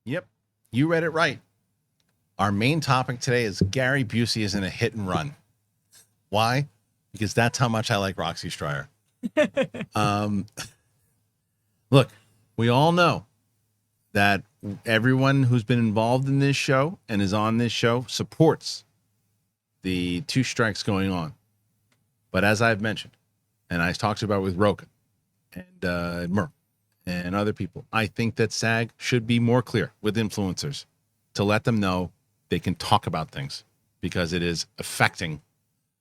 Yep, you read it right. Our main topic today is Gary Busey is in a hit and run. Why? Because that's how much I like Roxy Stryer. Look, we all know that everyone who's been involved in this show and is on this show supports the two strikes going on. But as I've mentioned, and I talked about with Roka and Merle and other people, I think that SAG should be more clear with influencers to let them know they can talk about things, because it is affecting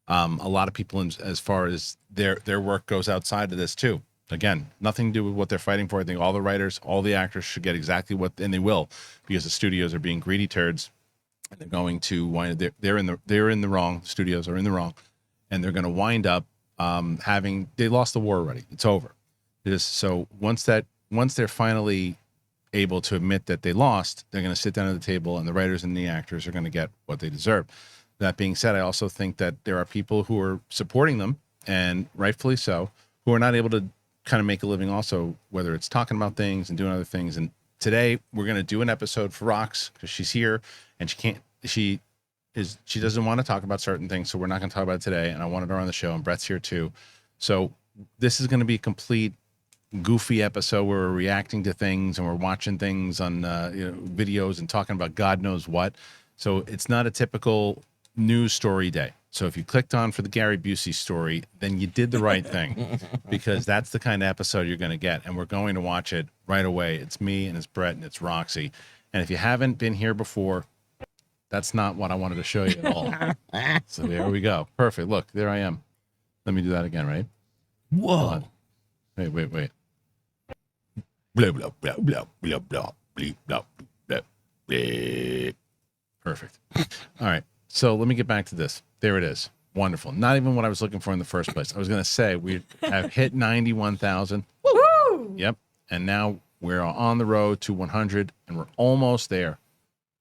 a lot of people as far as their work goes outside of this too. Again, nothing to do with what they're fighting for. I think all the writers, all the actors should get exactly what, and they will, because the studios are being greedy turds, and they're going to wind. They're in the wrong. The studios are in the wrong, and they're going to wind up they lost the war already. It's over. So once they're finally able to admit that they lost, they're going to sit down at the table, and the writers and the actors are going to get what they deserve. That being said, I also think that there are people who are supporting them, and rightfully so, who are not able to kind of make a living also, whether it's talking about things and doing other things. And today we're going to do an episode for Rox, because she's here and she doesn't want to talk about certain things. So we're not going to talk about it today. And I wanted her on the show, and Brett's here too. So this is going to be a complete goofy episode where we're reacting to things and we're watching things on videos and talking about God knows what. So it's not a typical news story day. So if you clicked on for the Gary Busey story, then you did the right thing, because that's the kind of episode you're going to get. And we're going to watch it right away. It's me and it's Brett and it's Roxy. And if you haven't been here before, that's not what I wanted to show you at all. So there we go. Perfect. Look, there I am. Let me do that again, right? Whoa. Wait. Blah, blah, blah, blah, blah, blah, blah, blah, blah, blah. Perfect. All right. So let me get back to this. There it is. Wonderful. Not even what I was looking for in the first place. I was going to say we have hit 91,000. Woo! Yep. And now we're on the road to 100, and we're almost there.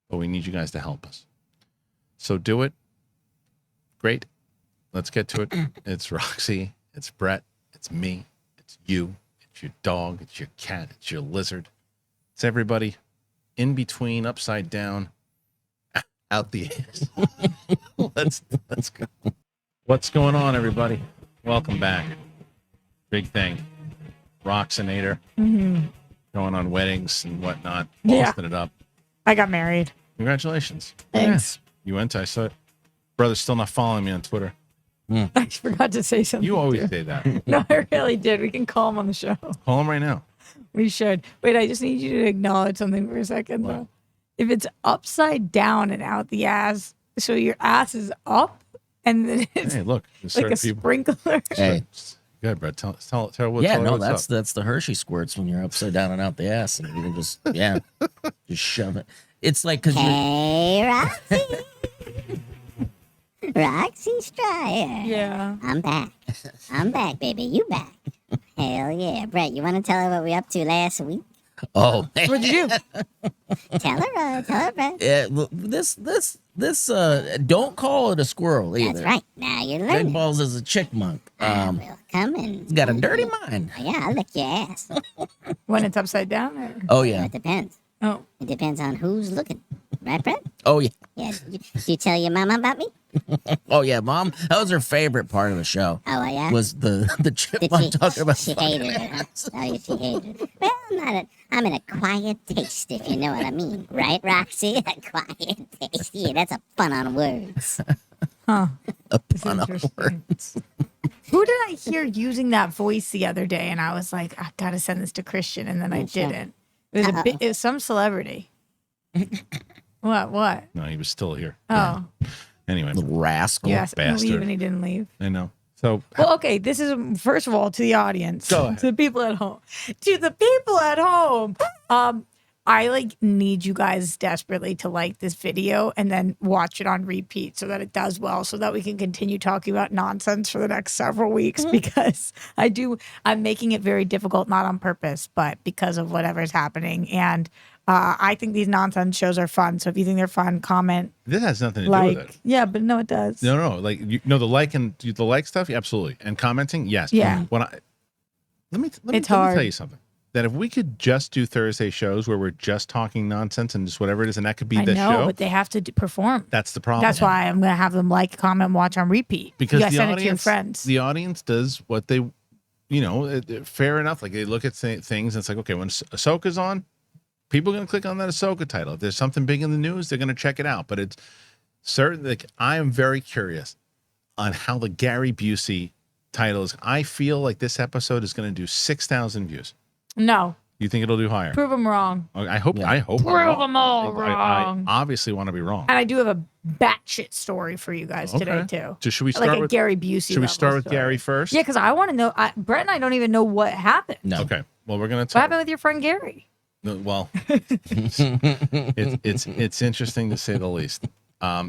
But we need you guys to help us. So do it. Great. Let's get to it. It's Roxy. It's Brett. It's me. It's you. It's your dog. It's your cat. It's your lizard. It's everybody in between, upside down, out the ass. Let's go. What's going on, everybody? Welcome back. Big thing. Roxinator. Going on weddings and whatnot. Busting it up. I got married. Congratulations. Thanks. Yeah. You went. I saw it. Brother's still not following me on Twitter. I forgot to say something. You always say that. No, I really did. We can call him on the show. Call him right now. We should. Wait, I just need you to acknowledge something for a second, though. If it's upside down and out the ass, so your ass is up, and then it's look, like a sprinkler. Hey. Go ahead, Brett. Tell what. Yeah, tell no, what's that's the Hershey squirts when you're upside down and out the ass, and you can just just shove it. It's like because Hey, Roxy. Roxy Stryer. Yeah. I'm back, baby. You back. Hell yeah. Brett, you want to tell her what we up to last week? oh, What'd you do? Tell her, Brett. yeah, this don't call it a squirrel either. That's right. Now you're Red learning. Balls is a chickmunk. I will come and... He's got a dirty mind. Yeah, I'll lick your ass. When it's upside down? Or? Oh yeah. It depends. Oh. It depends on who's looking. Right, Brett? Oh yeah. Yeah. You tell your mama about me? Oh yeah, Mom. That was her favorite part of the show. Oh, yeah? Was the chipmunk talking about She fucking hated it. Huh? Oh, yeah, she hated it. Well, I'm in a quiet taste, if you know what I mean. Right, Roxy? A quiet taste. Yeah, that's a fun on words. Huh. a That's pun on interesting. words. Who did I hear using that voice the other day? And I was like, I gotta send this to Kristian, and then I didn't. It was some celebrity. What? No, he was still here. Oh, Anyway, The rascal. yes. bastard. Leave, and he didn't leave. I know. So Well, okay. This is first of all to the audience, Go ahead. to the people at home, I need you guys desperately to like this video and then watch it on repeat so that it does well, so that we can continue talking about nonsense for the next several weeks, because I'm making it very difficult, not on purpose, but because of whatever's happening. And I think these nonsense shows are fun. So if you think they're fun, comment. this has nothing to do Like, with it. yeah, but no, it does. No. Like the like stuff, absolutely, and commenting, yes. Yeah. When let me It's hard. tell you something. that if we could just do Thursday shows where we're just talking nonsense and just whatever it is, and that could be I the know, show. but they have to perform. That's the problem. That's why I'm going to have them like, comment, watch on repeat. Because you guys the send audience, it to your friends. the audience does what they, fair enough. Like they look at things and it's like, okay, when Ahsoka's on, people are going to click on that Ahsoka title. If there's something big in the news, they're going to check it out. But it's certain, like, I am very curious on how the Gary Busey title is. I feel like this episode is going to do 6,000 views. No. You think it'll do higher? Prove them wrong. I hope. Yeah. I hope. I'm Prove wrong. them all I wrong. obviously want to be wrong. And I do have a batshit story for you guys today, too. So should we Like start a with Gary Busey. Should we start with story. Gary first? Yeah, because I want to know. Brett and I don't even know what happened. No. Okay. Well, we're gonna What talk. happened with your friend Gary? Well, it's interesting to say the least.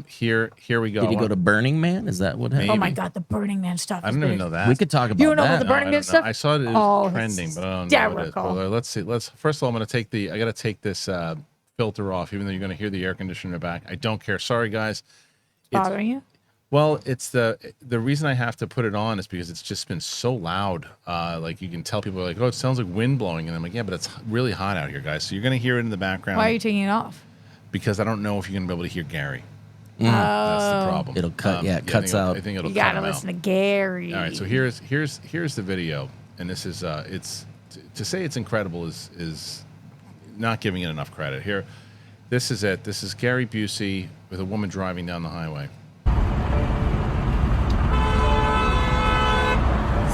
Here we go. Did he go to Burning Man? Is that what happened? Oh my Maybe. God, the Burning Man stuff. I don't even know that. We could talk about You don't know that. about the Burning I Man don't know. stuff? I saw it as Oh, trending, it's but I don't know what it is. hysterical. Well, let's see. First of all, I'm gonna take I gotta take this filter off, even though you're gonna hear the air conditioner back. I don't care. Sorry, guys. Bothering you? Well, it's the reason I have to put it on is because it's just been so loud. Like you can tell people are like, oh, it sounds like wind blowing, and I'm like, yeah, but it's really hot out here, guys. So you're gonna hear it in the background. Why are you taking it off? Because I don't know if you're gonna be able to hear Gary. Oh. That's the problem. It'll cut. Yeah, it I cuts think out. I think it'll You cut gotta him listen out. to Gary. All right, so here's the video, and this is it's to say it's incredible is not giving it enough credit. Here, this is it. This is Gary Busey with a woman driving down the highway.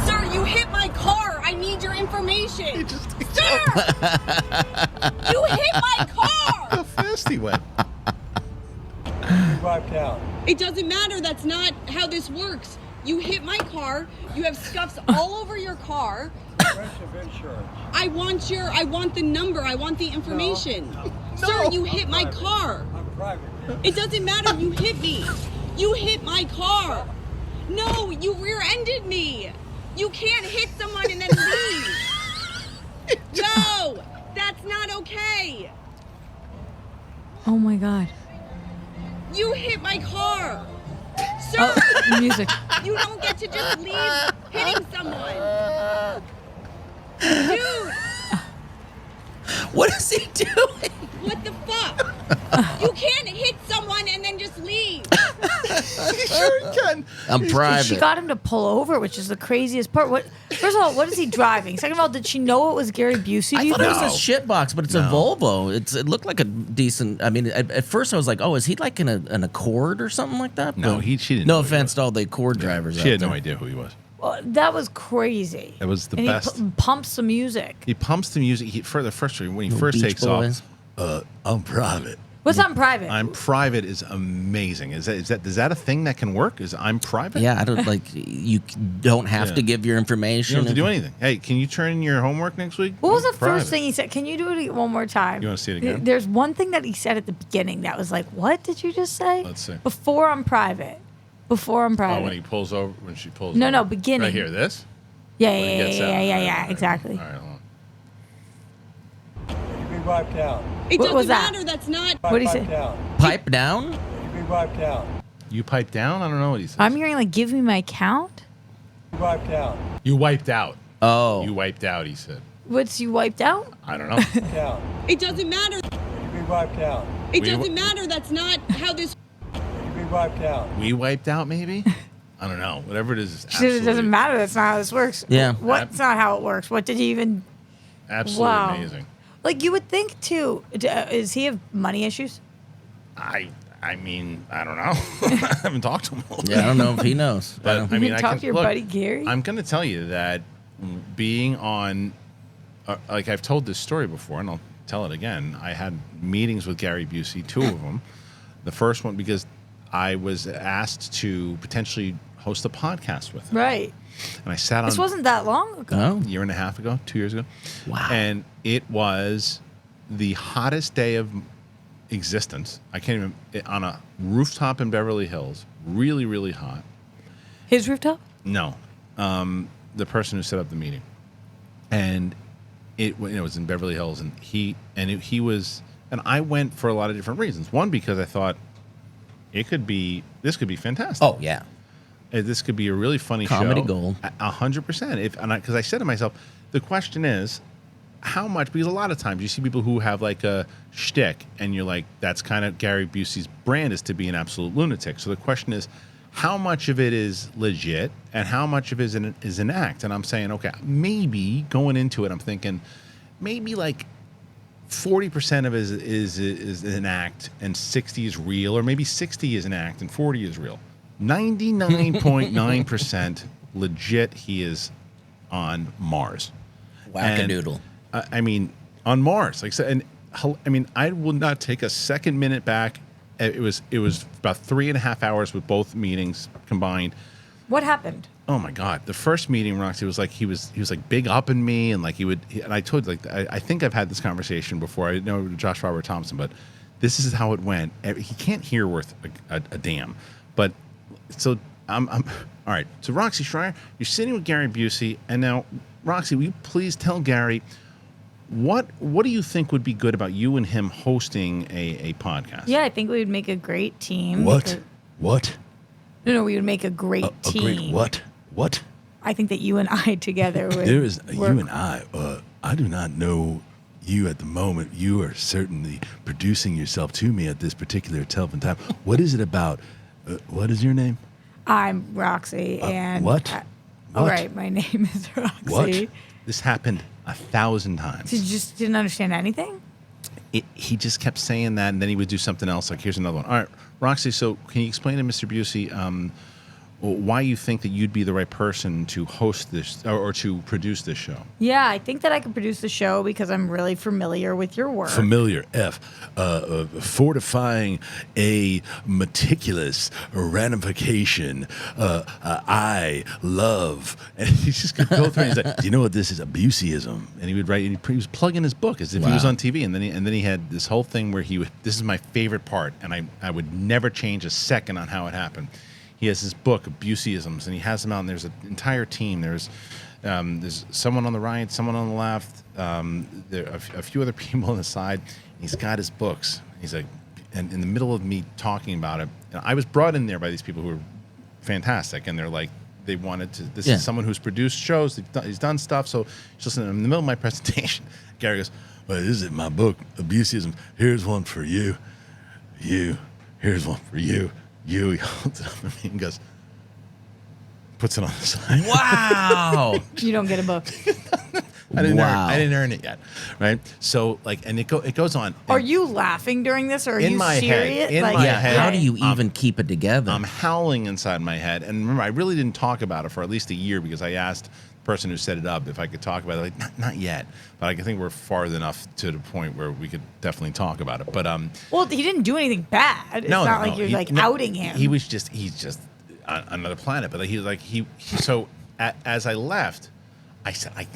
Sir, you hit my car. I need your information. Sir! You hit my car! How fast he went! Wiped out. It doesn't matter. That's not how this works. You hit my car. You have scuffs all over your car. Bunch of insurance. I want the number. I want the information. Sir, you hit my car. I'm private. It doesn't matter. You hit me. You hit my car. No, you rear-ended me. You can't hit someone and then leave. No, that's not okay. Oh my God. You hit my car. Sir, Oh, music. you don't get to just leave hitting someone. Dude, What is he doing? what the fuck? You can't hit someone and then just leave. Sure he can. I'm She private. got him to pull over, which is the craziest part. First of all, what is he driving? Second of all, did she know it was Gary Busey? I Do you thought it think? was a shit box, but it's a Volvo. It looked like a decent. I mean, at first I was like, oh, is he like in an Accord or something like that? No, But she didn't No know who he offense to all the Accord drivers. She out had no there. idea who he was. Well, that was crazy. It was the and best. He pumps the music. He pumps the music. For the first when he Little first Beach takes Boys. off. I'm private. What's on private? I'm private is amazing. Is that a thing that can work? Is I'm private? Yeah, I don't like. You don't have Yeah. to give your You information. don't have to do anything. Hey, can you turn in your homework next week? What was I'm the private. first thing he said? Can you do it one more time? You wanna see it again? There's one thing that he said at the beginning that was like, what did you just say? Let's see. Before I'm private. Before I'm private. Oh, when he pulls over, when she pulls No, over. no, beginning. Right here, this? yeah, When he yeah, gets yeah, out. yeah, All yeah, right, yeah, all right, exactly. All right, hold on. You be wiped out. It What doesn't was that? matter. That's not. What'd he Wiped say? out. Pipe down. You be wiped out. You piped down? I don't know what he said. I'm hearing like, give me my count. You wiped out. You wiped out. Oh, You wiped out, he said. What's you wiped out? I don't know. Wiped out. It doesn't matter. You be wiped out. It We- doesn't matter. That's not how this. You be wiped out. We wiped out, maybe? I don't know. Whatever it is. She said it doesn't matter. That's not how this works. Yeah. What's not how it works? What did he even Absolutely Wow. amazing. like? You would think too. Is he have money issues? I mean, I don't know. I haven't talked to him. yeah. I don't know if he knows. But I I don't- mean, You I talk can to your look, buddy Gary? I'm going to tell you that being on, like I've told this story before, and I'll tell it again. I had meetings with Gary Busey, 2 of them. The first one because I was asked to potentially host a podcast with him, Right. and I sat on This wasn't that long ago. No. a year and a half ago, 2 years ago. Wow. And it was the hottest day of existence. I can't even, on a rooftop in Beverly Hills, really, really hot. His rooftop? No, the person who set up the meeting, and it was in Beverly Hills, and he was, and I went for a lot of different reasons. One, because I thought this could be fantastic. Oh yeah. This could be a really funny Comedy show. gold. 100%. Because I said to myself, the question is, how much, because a lot of times you see people who have like a shtick and you're like, that's kind of Gary Busey's brand, is to be an absolute lunatic. So the question is, how much of it is legit and how much of it is an act? And I'm saying, okay, maybe going into it, I'm thinking maybe like 40% of it is an act and 60 is real, or maybe 60 is an act and 40 is real. 99.9% legit. He is on Mars. Wackadoodle. I mean, on Mars, like, and I mean, I will not take a second minute back. It was about 3.5 hours with both meetings combined. What happened? Oh my God! The first meeting, Roxy, was like he was like big upping me, and like and I told, like, I think I've had this conversation before. I know Josh Robert Thompson, but this is how it went. He can't hear worth a damn. But so I'm all right. So Roxy Schreier, you're sitting with Gary Busey, and now Roxy, will you please tell Gary what do you think would be good about you and him hosting a podcast? Yeah, I think we would make a great team. What? No, we would make a great team. A great what? What? I think that you and I together would. There is work. you and I. I do not know you at the moment. You are certainly producing yourself to me at this particular telephone time. What is it about? What is your name? I'm Roxy, and what? All What? right, my name is Roxy. What? This happened 1,000 times. So you just didn't understand anything? He just kept saying that, and then he would do something else. Like, here's another one. All right, Roxy, so can you explain to Mr. Busey why you think that you'd be the right person to host this or to produce this show? Yeah, I think that I could produce the show because I'm really familiar with your work. Familiar, fortifying a meticulous ramification. I love, and he's just gonna go through. And he's like, "Do you know what this is? A Buseyism." And he would write. And he was plugging his book as if he was on TV. And then he had this whole thing where he would. This is my favorite part, and I would never change a second on how it happened. He has his book of Buseyisms, and he has them out, and there's an entire team. There's someone on the right, someone on the left, there are a few other people on the side. He's got his books. He's like, and in the middle of me talking about it, I was brought in there by these people who are fantastic, and they're like, they wanted to. This is someone who's produced shows. He's done stuff. So just in the middle of my presentation, Gary goes, "Well, this is my book, Buseyism. Here's one for you. Here's one for you. He holds it up at me and goes, puts it on the side. Wow. You don't get a book. I didn't earn it yet, right? So like, and it goes on. Are you laughing during this, or are In you my serious? head, in my head. How do you even keep it together? I'm howling inside my head, and remember, I really didn't talk about it for at least a year because I asked the person who set it up if I could talk about it. Like, not yet, but I think we're far enough to the point where we could definitely talk about it. But Well, he didn't do anything bad. It's not like you're outing him. He's just on another planet. But he was like So as I left, I said I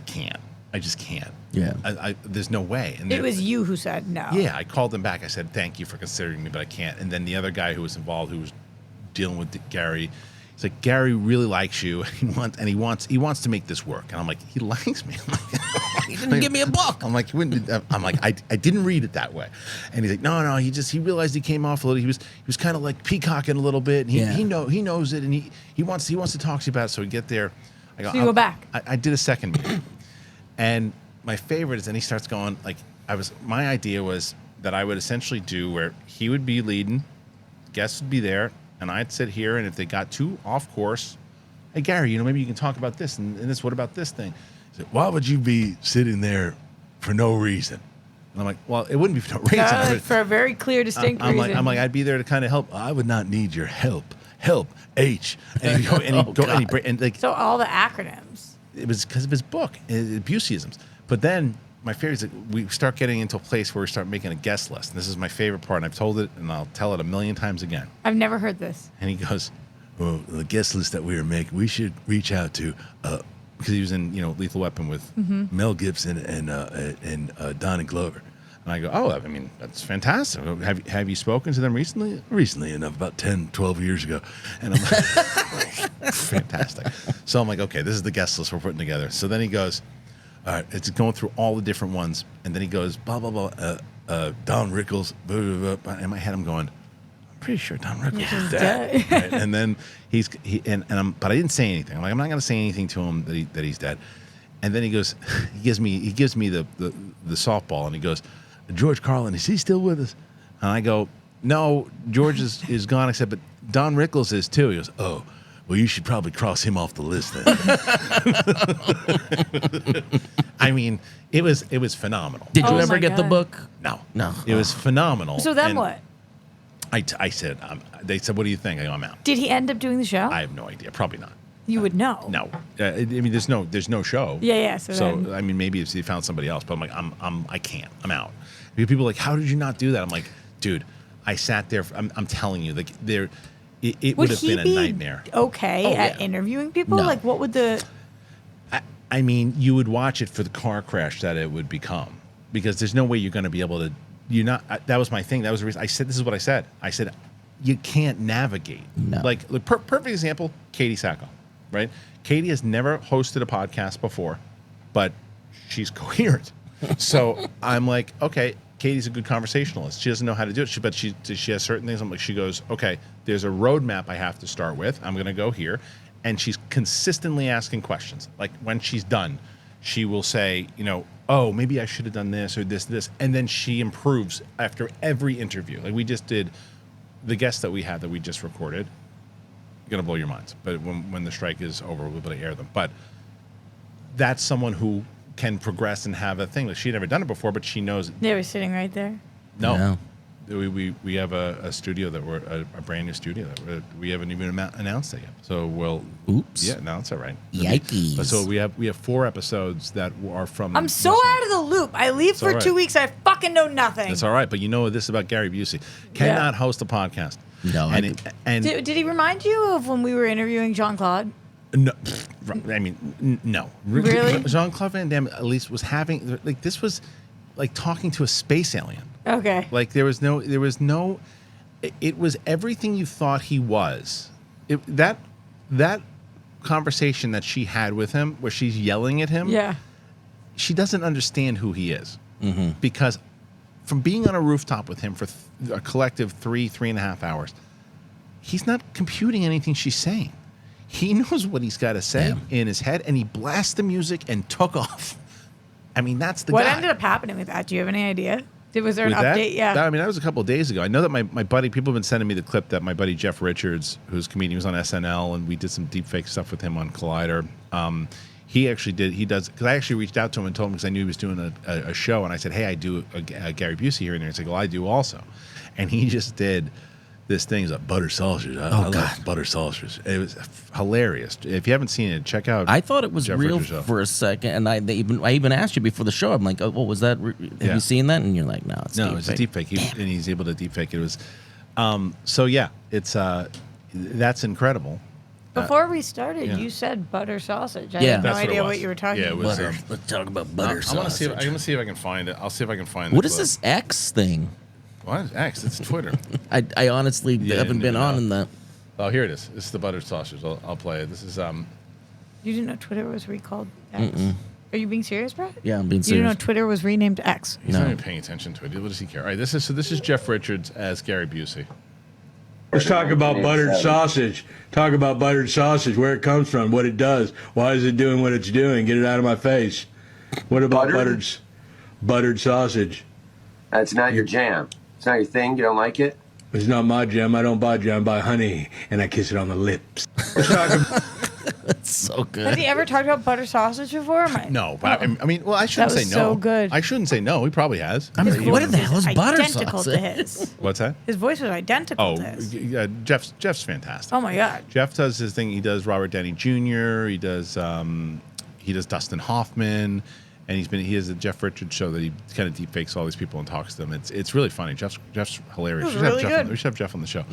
can't. I just can't. Yeah. There's no way. And it was you who said no. Yeah, I called him back. I said, thank you for considering me, but I can't. And then the other guy who was involved, who was dealing with Gary, he's like, Gary really likes you. He wants to make this work. And I'm like, he likes me. I'm like, He didn't give me a book. I'm like, I didn't read it that way. And he's like, no, he realized he came off a little. He was kind of like peacocking a little bit. And he knows it, and he wants to talk to you about it. So we get there. I go, So you go back. I did a second meeting. And my favorite is, then he starts going, like, my idea was that I would essentially do where he would be leading, guests would be there, and I'd sit here, and if they got too off course, hey, Gary, maybe you can talk about this and this, what about this thing? He said, "Why would you be sitting there for no reason?" And I'm like, well, it wouldn't be for no reason. For a very clear, distinct reason. I'm like, I'd be there to kind of help. I would not need your help. Help, H. And So all the acronyms. It was because of his book, Buseyisms. But then my favorite is, like, we start getting into a place where we start making a guest list. And this is my favorite part, and I've told it, and I'll tell it 1,000,000 times again. I've never heard this. And he goes, Well, the guest list that we were making, we should reach out to, because he was in Lethal Weapon with Mel Gibson and Donnie Glover. And I go, oh, I mean, that's fantastic. Have you spoken to them recently? Recently enough, about 10, 12 years ago. And I'm like, fantastic. So I'm like, okay, this is the guest list we're putting together. So then he goes, all right, it's going through all the different ones. And then he goes, blah, blah, blah, Don Rickles. Blah, blah, blah. In my head, I'm going, I'm pretty sure Don Rickles is dead. Right? And then but I didn't say anything. I'm like, I'm not going to say anything to him that he's dead. And then he goes, he gives me the softball, and he goes, George Carlin, is he still with us? And I go, no, George is gone, except but Don Rickles is too. He goes, oh, well, you should probably cross him off the list then. I mean, it was phenomenal. Did you Oh ever my get the God. book? No, No. it was phenomenal. So then And what? I said, they said, what do you think? I go, I'm out. Did he end up doing the show? I have no idea. Probably not. You would know. No, I mean, there's no show. Yeah. So So then, I mean, maybe if he found somebody else, but I'm like, I can't. I'm out. People are like, how did you not do that? I'm like, dude, I sat there. I'm telling you, like, it would have he been a be nightmare. okay Oh, at yeah. interviewing people? No. Like, what would the? I mean, you would watch it for the car crash that it would become, because there's no way you're going to be able to. You're not. That was my thing. That was the reason I said. This is what I said. I said, you can't navigate. No. Like, perfect example, Katie Sacco, right? Katie has never hosted a podcast before, but she's coherent. So I'm like, okay, Katie's a good conversationalist. She doesn't know how to do it, but she has certain things. I'm like, she goes, okay, there's a roadmap I have to start with. I'm going to go here. And she's consistently asking questions. Like, when she's done, she will say, oh, maybe I should have done this or this. And then she improves after every interview. Like, we just did the guests that we had that we just recorded. Going to blow your minds. But when the strike is over, we'll be able to air them. But that's someone who can progress and have a thing. Like, she'd never done it before, but she knows. They were sitting right there. No. We have a studio that we're a brand new studio that we haven't even announced it yet. So we'll. Oops. Yeah, no, it's all right. Yikes. But so we have 4 episodes that are from. I'm so this one. out of the loop. I leave for all right. 2 weeks. I fucking know nothing. That's all right, but you know this about Gary Busey. Cannot host a podcast. No, and Did he remind you of when we were interviewing Jean-Claude? no, I mean no. Really? Jean-Claude Van Damme at least was having like this was like talking to a space alien. Okay. Like there was no. It was everything you thought he was. That conversation that she had with him, where she's yelling at him. Yeah. She doesn't understand who he is, because from being on a rooftop with him for a collective 3.5 hours, he's not computing anything she's saying. He knows what he's got to say in his head, and he blasted the music and took off. I mean, that's the What guy. ended up happening with that? Do you have any idea? Was there an With that? update? Yeah. I mean, that was a couple of days ago. I know that my buddy, people have been sending me the clip that my buddy Jeff Richards, who's a comedian, was on SNL, and we did some deep fake stuff with him on Collider. He actually did. He does, because I actually reached out to him and told him, because I knew he was doing a show, and I said, hey, I do a Gary Busey here and there. He's like, well, I do also. And he just did this thing, like butter sausage. I love butter sausage. It was hilarious. If you haven't seen it, check out. I thought it was Jeff real Richards' show. for a second, and I even asked you before the show. I'm like, oh, what was that? Have you seen that? And you're like, no, it's No, it's a deep fake. And he's able to deep fake it. It was, so yeah, it's that's incredible. Before we started, yeah. you said butter sausage. I Yeah. had no That's what it idea was. what you were talking Yeah, it about. was, butter. Let's talk about butter I want to see. sausage. I'm gonna see if I can find it. I'll see if I can find it. What is this X thing? What is X? It's Twitter. I honestly haven't been on in that. Oh, here it is. This is the buttered sausage. I'll play it. This is You didn't know Twitter was recalled X? Are you being serious, Brad? Yeah, I'm being You didn't know serious. Twitter was renamed X? He's No. not even paying attention to it. What does he care? All right, this is Jeff Richards as Gary Busey. Let's talk about buttered sausage. Talk about buttered sausage, where it comes from, what it does. Why is it doing what it's doing? Get it out of my face. What about buttered sausage? That's not your jam. It's not your thing. You don't like it? It's not my jam. I don't buy jam. I buy honey, and I kiss it on the lips. Let's talk about That's so good. Has he ever talked about butter sausage before? No, but I mean, well, I shouldn't That say was no. so good. I shouldn't say no. He probably has. I mean, what the hell is butter Identical to sausage? his. What's that? His voice was identical Oh, to his. Jeff's fantastic. Oh my God. Jeff does his thing. He does Robert Downey Jr. He does Dustin Hoffman, and he has a Jeff Richards show that he kind of deep fakes all these people and talks to them. It's really funny. Jeff's hilarious. It was really good. We should have Jeff on the show.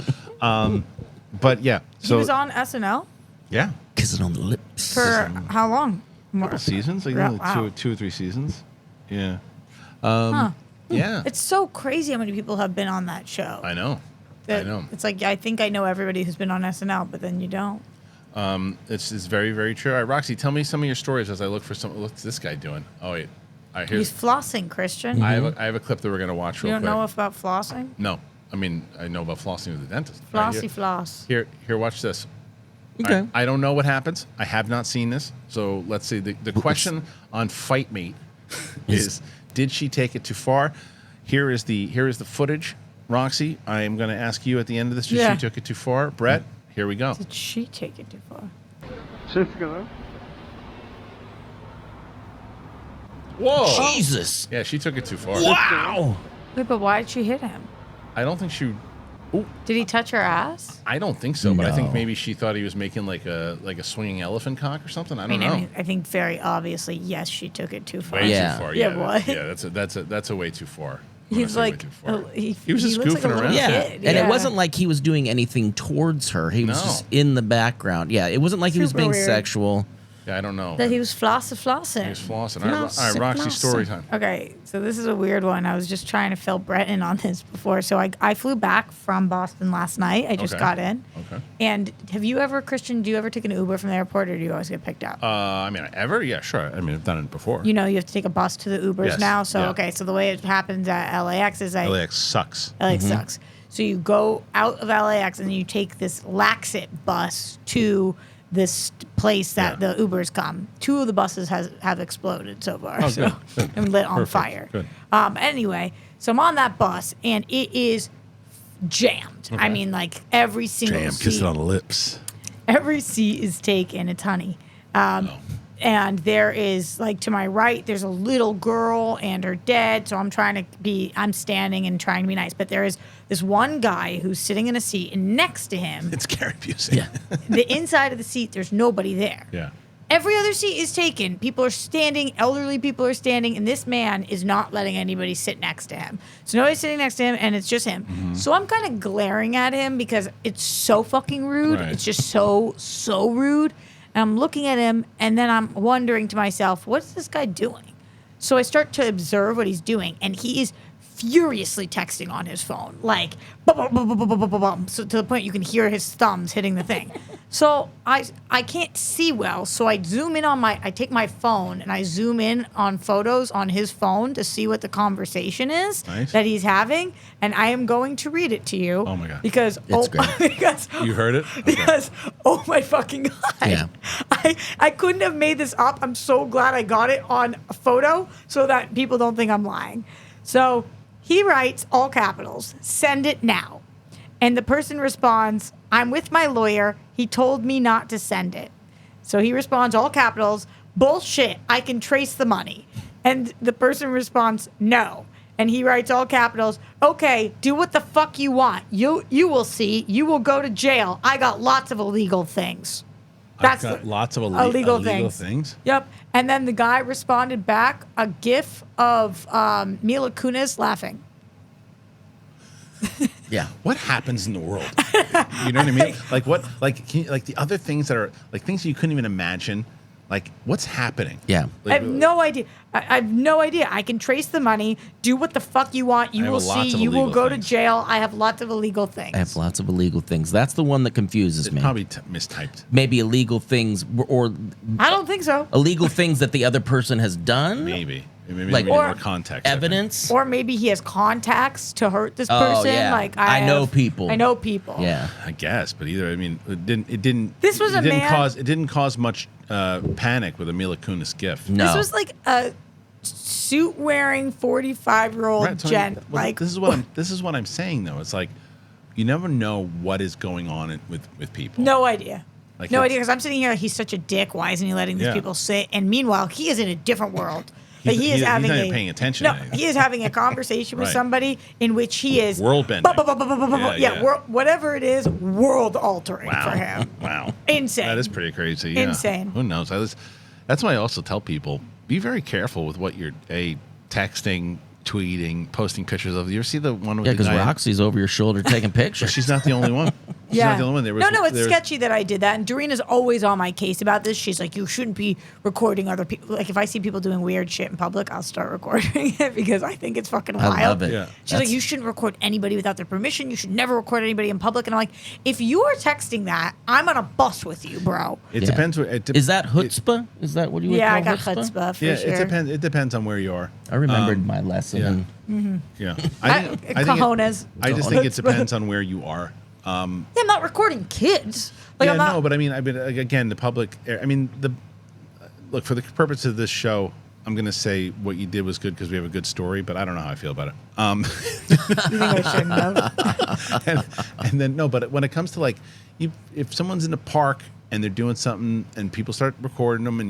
But yeah, so He was on SNL yeah, Kiss it on the lips. for how long? More. seasons, like Wow. two or three seasons. Yeah, Huh. yeah. It's so crazy how many people have been on that show. I know. That- I know. It's like I think I know everybody who's been on SNL, but then you don't. It's very, very true. All right, Roxy, tell me some of your stories as I look for some. What's this guy doing? Oh wait, all right, He's here's. flossing, Kristian. I have a clip that we're gonna watch You real don't quick. know about flossing? No, I mean I know about flossing with the dentist. All right, Flossy floss. here, watch this. Okay. I don't know what happens. I have not seen this. So let's see. The question on Fightmate is, did she take it too far? Here is the footage. Roxy, I am going to ask you at the end of this, did she took it too far? Brett, here we go. Did she take it too far? Whoa. Jesus. Yeah, she took it too far. Wow. Wait, but why did she hit him? I don't think she... Did he touch her ass? I don't think so, but I think No. maybe she thought he was making like a swinging elephant cock or something. I don't know. I think very obviously, yes, she took it too far. Way Yeah. too far. Yeah, Yeah, what? Yeah, that's a way too far. I'm gonna He's say way like, too far. he was just looks like a goofing little around. Yeah. kid. And it wasn't like he was doing anything towards her. He was No. just in the background. Yeah, it wasn't like he was Super being weird. sexual. Yeah, I don't know. that he was flossing. He was flossing. All right, Roxy, story time. Okay, so this is a weird one. I was just trying to fill Brett in on this before. So I flew back from Boston last night. I just Okay. got in. Okay. And have you ever, Kristian, do you ever take an Uber from the airport or do you always get picked up? I mean, ever? Yeah, sure. I mean, I've done it before. You know, you have to take a bus to the Ubers Yes, now. So, yeah. okay, so the way it happens at LAX is LAX sucks. LAX sucks. So you go out of LAX and you take this Laxit bus to this place that the Ubers come. 2 of the buses have exploded so far. Oh, so good. and lit on Perfect. fire. Good. Anyway, so I'm on that bus and it is jammed. I mean, like every single Damn, seat. kiss it on the lips. Every seat is taken. It's honey. And there is, like, to my right, there's a little girl and her dad. So I'm standing and trying to be nice. But there is this one guy who's sitting in a seat, and next to him, It's Gary Busey. Yeah. the inside of the seat, there's nobody there. Yeah. Every other seat is taken. People are standing, elderly people are standing, and this man is not letting anybody sit next to him. So nobody's sitting next to him, and it's just him. Mm-hmm. So I'm kind of glaring at him because it's so fucking rude. Right. It's just so rude. And I'm looking at him, and then I'm wondering to myself, what's this guy doing? So I start to observe what he's doing, and he is furiously texting on his phone, like, bum, bum, bum, bum, bum, bum, bum, bum, so to the point you can hear his thumbs hitting the thing. So I can't see well, so I zoom in on I take my phone and I zoom in on photos on his phone to see what the conversation is Nice. that he's having, and I am going to read it to you. Oh my God. Because great. because You heard it? Okay. because oh my fucking god, Yeah. I couldn't have made this up. I'm so glad I got it on a photo so that people don't think I'm lying. So he writes all capitals, send it now. And the person responds, I'm with my lawyer. He told me not to send it. So he responds all capitals, bullshit. I can trace the money. And the person responds, no. And he writes all capitals, okay, do what the fuck you want. You will see. You will go to jail. I got lots of illegal things. I've got lots of illegal things. Yep. And then the guy responded back a gif of Mila Kunis laughing. Yeah. What happens in the world? You know what I mean? Like what? Like the other things that are like things you couldn't even imagine. Like what's happening? Yeah. I have no idea. I have no idea. I can trace the money. Do what the fuck you want. You I have will lots see. of You will illegal go things. to jail. I have lots of illegal things. I have lots of illegal things. That's the one that confuses It's me. probably mistyped. Maybe illegal things or I don't think so. illegal things that the other person has done. Maybe Like- we need Or more context. I think. Evidence. Or maybe he has contacts to hurt this Oh, person. yeah. Like I know have- people. I know people. Yeah. I guess, but either I mean, it didn't. This was it a didn't man- cause. It gidn't cause much panic with a Mila Kunis gift. No. This was like a suit wearing 45-year-old Right, Tony, gent. well, Like this is what I'm saying though. It's like you never know what is going on with people. no idea. Like No it's- idea, because I'm sitting here. He's such a dick. Why isn't he letting these Yeah. people sit? And meanwhile, he is in a different world. Like, He's- he is he's having not even paying attention No, to anything. he is having a conversation with Right. somebody in which he is World bending. Yeah. whatever it is, world altering Wow. for him. Wow. Insane. That is pretty crazy. Yeah. Insane. Who knows? That's why I also tell people be very careful with what you're texting, tweeting, posting pictures of. You ever see the one with Yeah, the because guy? Roxy's over your shoulder taking But pictures. she's not the only one. She's Yeah. not the only one. There was, no, it's there was- sketchy that I did that. And Doreena's always on my case about this. She's like, you shouldn't be recording other people. Like, if I see people doing weird shit in public, I'll start recording it because I think it's fucking I wild. love it. Yeah. She's like, you shouldn't record anybody without their permission. You should never record anybody in public. And I'm like, if you are texting that, I'm on a bus with you, bro. It Yeah. depends. Is that chutzpah? Is that what you would Yeah, call I got chutzpah? chutzpah for Yeah, sure. it depends on where you are. I remembered my lesson. yeah. and Yeah, Cojones. I just think it depends on where you are. I'm not recording kids. Like, yeah, I'm not. no, but I mean, again, the public. I mean, look, for the purpose of this show, I'm going to say what you did was good because we have a good story, but I don't know how I feel about it. You think I shouldn't have? and then no, but when it comes to like, if someone's in the park and they're doing something and people start recording them and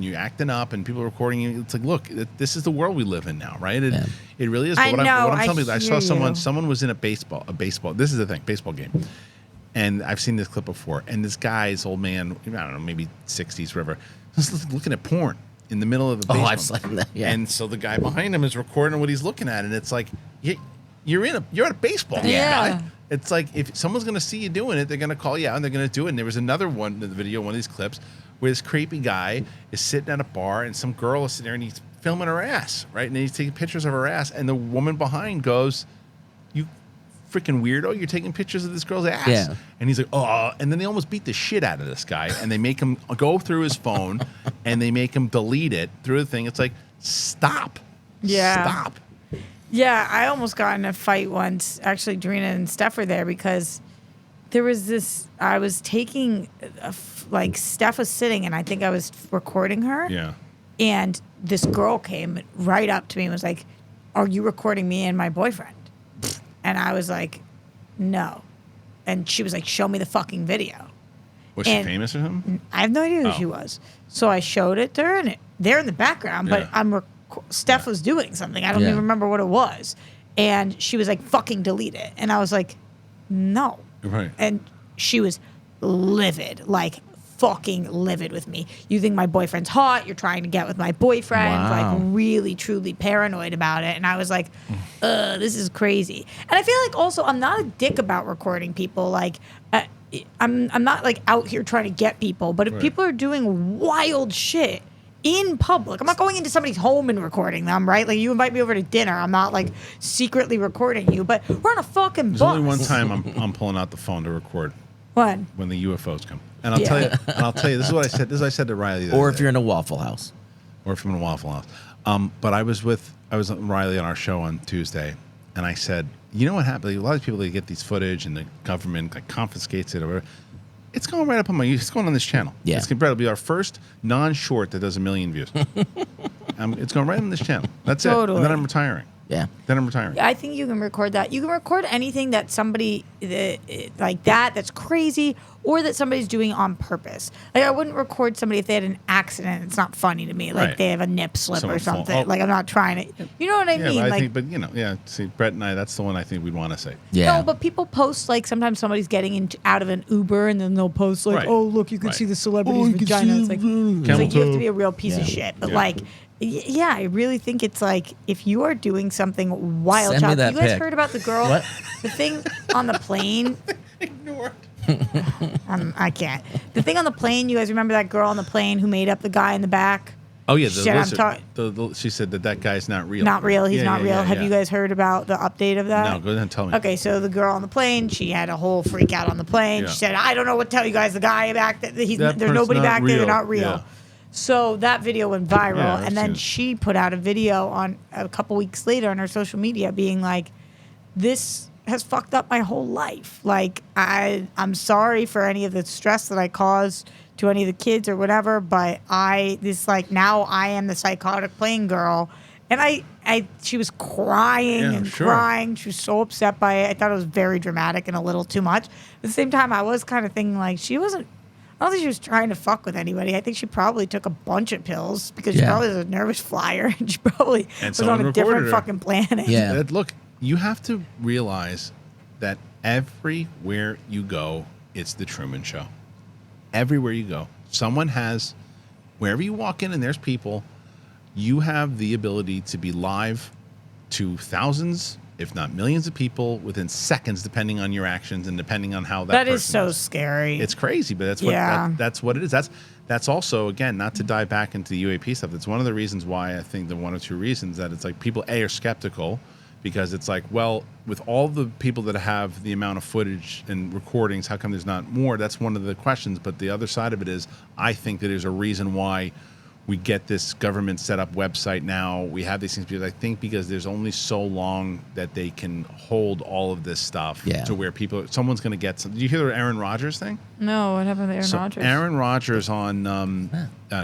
you're acting up and people are recording you, it's like, look, this is the world we live in now, right? It really is. But what I'm telling you, I saw someone was in a baseball. This is the thing, baseball game. And I've seen this clip before. And this guy's old man, I don't know, maybe 60s, whatever, just looking at porn in the middle of the baseball. I've seen that. Yeah. And so the guy behind him is recording what he's looking at, and it's like you're at a baseball game, Yeah. guy. It's like if someone's going to see you doing it, they're going to call you out and they're going to do it. And there was another one in the video, one of these clips, where this creepy guy is sitting at a bar and some girl is sitting there and he's filming her ass, right? And he's taking pictures of her ass, and the woman behind goes, "You freaking weirdo, you're taking pictures of this girl's ass." Yeah. And he's like, "Oh," and then they almost beat the shit out of this guy, and they make him go through his phone and they make him delete it through the thing. It's like, stop. Yeah. Stop. Yeah, I almost got in a fight once. Actually, Dorina and Steph were there because there was this. I was taking, like, Steph was sitting, and I think I was recording her. Yeah. And this girl came right up to me and was like, "Are you recording me and my boyfriend?" And I was like, "No." And she was like, "Show me the fucking video." Was she And- famous or something? I have no idea who Oh. she was. So I showed it to her, and they're in the background, but Yeah. Steph was doing something. I don't Yeah. even remember what it was. And she was like, "Fucking delete it." And I was like, "No." Right. And she was livid, like fucking livid with me. "You think my boyfriend's hot? You're trying to get with my boyfriend." Wow. Like really, truly paranoid about it. And I was like, this is crazy. And I feel like also I'm not a dick about recording people. Like I'm not like out here trying to get people. But if people are doing wild shit in public, I'm not going into somebody's home and recording them, right? Like, you invite me over to dinner, I'm not like secretly recording you. But we're on a fucking There's bus. only one time I'm pulling out the phone to record, When? when the UFOs come. And I'll tell you, this is what I said. This is what I said to Riley. the Or other if day. you're in a Waffle House. Or if I'm in a Waffle House. But I was with Riley on our show on Tuesday, and I said, you know what happened? Like, a lot of people, they get these footage and the government like confiscates it or whatever. It's going right up on it's going on this channel. Yeah. It's going to be our first non-short that does 1 million views. It's going right on this channel. That's it. Totally. And then I'm retiring. Yeah. Then I'm retiring. I think you can record that. You can record anything that somebody like that's crazy, or that somebody's doing on purpose. Like, I wouldn't record somebody if they had an accident. It's not funny to me. Like, Right. they have a nip slip Someone or fall- something. oh. Like, I'm not trying to. You know what I Yeah, mean? but I Like, think, but you know, yeah. See, Brett and I, that's the one I think we'd want to say. Yeah. no, but people post, like, sometimes somebody's getting out of an Uber and then they'll post like, Right. "Oh, look, you can Right. see the celebrity's vagina." It's like you have to be a real piece of Yeah. shit. But Yeah. like, yeah, I really think it's like, if you are doing something wild, Send me child. that You guys pic. heard about the girl, What? the thing on the plane? I can't. The thing on the plane. You guys remember that girl on the plane who made up the guy in the back? Oh yeah, Shit, she said that guy's not real. Not real. He's Yeah, not yeah, real. yeah, Have yeah. you guys heard about the update of that? No, go ahead and tell me. Okay, so the girl on the plane, she had a whole freak out on the plane. Yeah. She said, "I don't know what to tell you guys. The guy back there, That there's person's nobody not back there. They're real." not real." Yeah. So that video went viral, Yeah, I've and then seen it. she put out a video on a couple weeks later on her social media, being like, "This has fucked up my whole life. Like, I'm sorry for any of the stress that I caused to any of the kids or whatever, but now I am the psychotic plane girl." And she was crying Yeah, and sure. crying. She was so upset by it. I thought it was very dramatic and a little too much. At the same time, I was kind of thinking, like, I don't think she was trying to fuck with anybody. I think she probably took a bunch of pills because she Yeah. probably was a nervous flyer and she probably And was someone on a recorded different her. fucking planet. Yeah. Look, you have to realize that everywhere you go, it's the Truman Show. Everywhere you go, wherever you walk in and there's people, you have the ability to be live to thousands, if not millions of people within seconds, depending on your actions and depending on how That is person so scary. It's crazy, but that's what it is. That's also, again, not to dive back into the UAP stuff. It's one of the reasons why I think the one or two reasons that it's like people are skeptical, because it's like, well, with all the people that have the amount of footage and recordings, how come there's not more? That's one of the questions. But the other side of it is, I think that there's a reason why we get this government set up website now. We have these things because I think because there's only so long that they can hold all of this stuff to where someone's going to get some. Did you hear the Aaron Rodgers thing? No, what happened to Aaron Rodgers? Aaron Rodgers on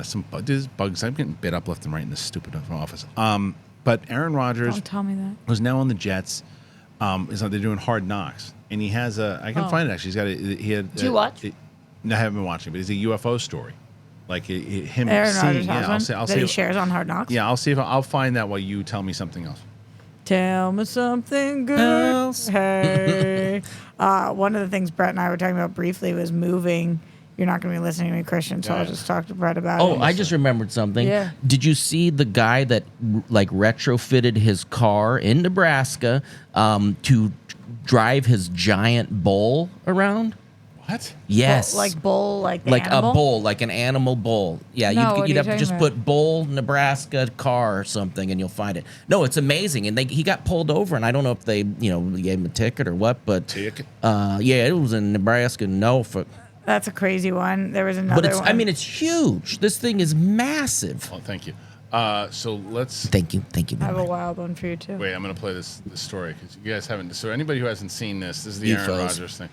some there's bugs. I'm getting bit up left and right in this stupid office. But Aaron Rodgers Don't tell me that. was now on the Jets. They're doing Hard Knocks, and he has I can find it actually. He's got he had. Did you watch? No, I haven't been watching, but it's a UFO story. Like him Aaron seeing, Rodgers has one I'll that see he if, shares on Hard Knocks. Yeah, I'll see if I'll find that while you tell me something else. Tell me something good. Else. Hey. One of the things Brett and I were talking about briefly was moving. You're not going to be listening to me, Kristian, so I'll just talk to Brett about it. Oh, I just remembered something. Yeah. Did you see the guy that like retrofitted his car in Nebraska to drive his giant bull around? What? Yes. Bull, like the like animal? a bull, like an animal bull. Yeah, No, what you'd are have you to just talking put bull Nebraska car or something, and you'll find it. No, it's amazing, and he got pulled over, and I don't know if they gave him a ticket or what, but Ticket? yeah, it was in Nebraska, Norfolk. That's a crazy one. There was another But it's, one. I mean, it's huge. This thing is massive. Oh, thank you. So let's Thank you. I have a Bye-bye. wild one for you, too. wait. I'm going to play this story because you guys haven't. So anybody who hasn't seen this is the Aaron UFOs. Rodgers thing.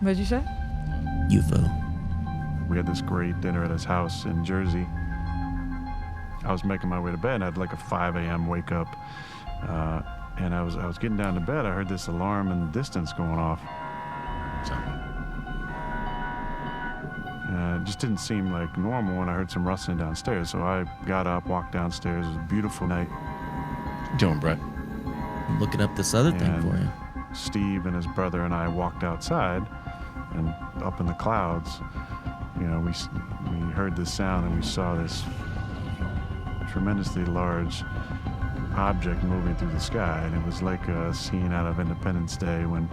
What did you say? UFO. We had this great dinner at his house in Jersey. I was making my way to bed, and I had like a 5 a.m. wake up. And I was getting down to bed. I heard this alarm in the distance going off. So, It just didn't seem like normal, and I heard some rustling downstairs. So I got up, walked downstairs. It was a beautiful night. doing Brett. I'm looking up this other thing And for you. Steve and his brother and I walked outside, and up in the clouds, we heard this sound, and we saw this tremendously large object moving through the sky, and it was like a scene out of Independence Day when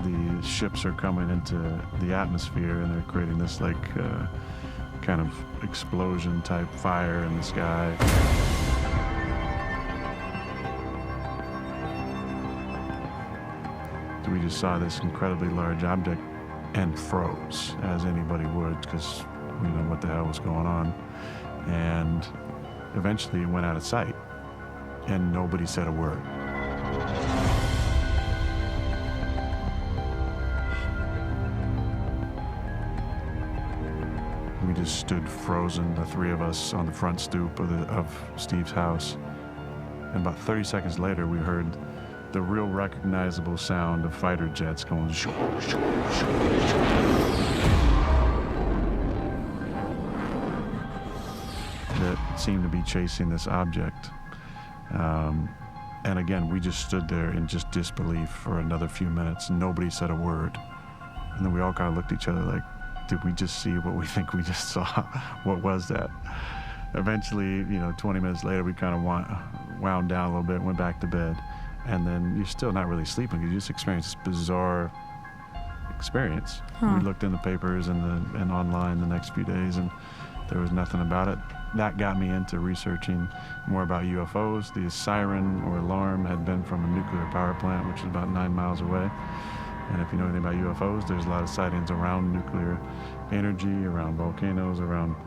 the ships are coming into the atmosphere, and they're creating this kind of explosion type fire in the sky. We just saw this incredibly large object and froze, as anybody would, because we know what the hell was going on. And eventually it went out of sight, and nobody said a word. We just stood frozen, the three of us, on the front stoop of Steve's house. And about 30 seconds later, we heard the real recognizable sound of fighter jets going shoo, shoo, shoo, shoo. That seemed to be chasing this object. And again, we just stood there in just disbelief for another few minutes. Nobody said a word. And then we all kind of looked at each other like, did we just see what we think we just saw? What was that? Eventually, 20 minutes later, we kind of wound down a little bit, went back to bed. And then you're still not really sleeping because you just experienced this bizarre experience. We looked in the papers and online the next few days, and there was nothing about it. That got me into researching more about UFOs. The siren or alarm had been from a nuclear power plant, which is about 9 miles away. And if you know anything about UFOs, there's a lot of sightings around nuclear energy, around volcanoes, around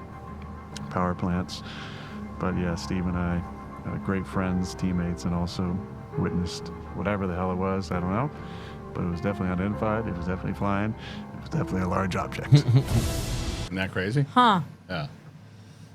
power plants. But yeah, Steve and I, great friends, teammates, and also witnessed whatever the hell it was. I don't know, but it was definitely unidentified. It was definitely flying. It was definitely a large object. Isn't that crazy? Huh. Yeah.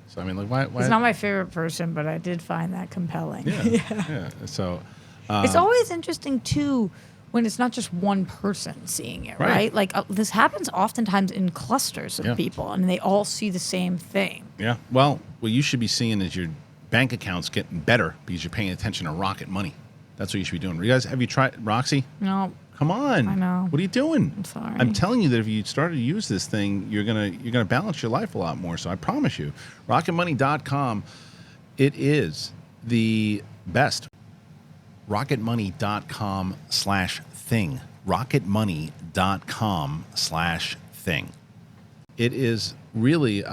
So I mean, like, why? He's not my favorite person, but I did find that compelling. Yeah. So It's always interesting, too, when it's not just one person seeing it, right? Like, this happens oftentimes in clusters of people, and they all see the same thing. yeah. Well, what you should be seeing is your bank account's getting better because you're paying attention to rocket money. That's what you should be doing. You guys, have you tried Roxy? No. Come on. I know. What are you doing? I'm sorry. I'm telling you that if you started to use this thing, you're gonna balance your life a lot more. So I promise you, rocketmoney.com, it is the best. rocketmoney.com/thing. rocketmoney.com/thing. It is really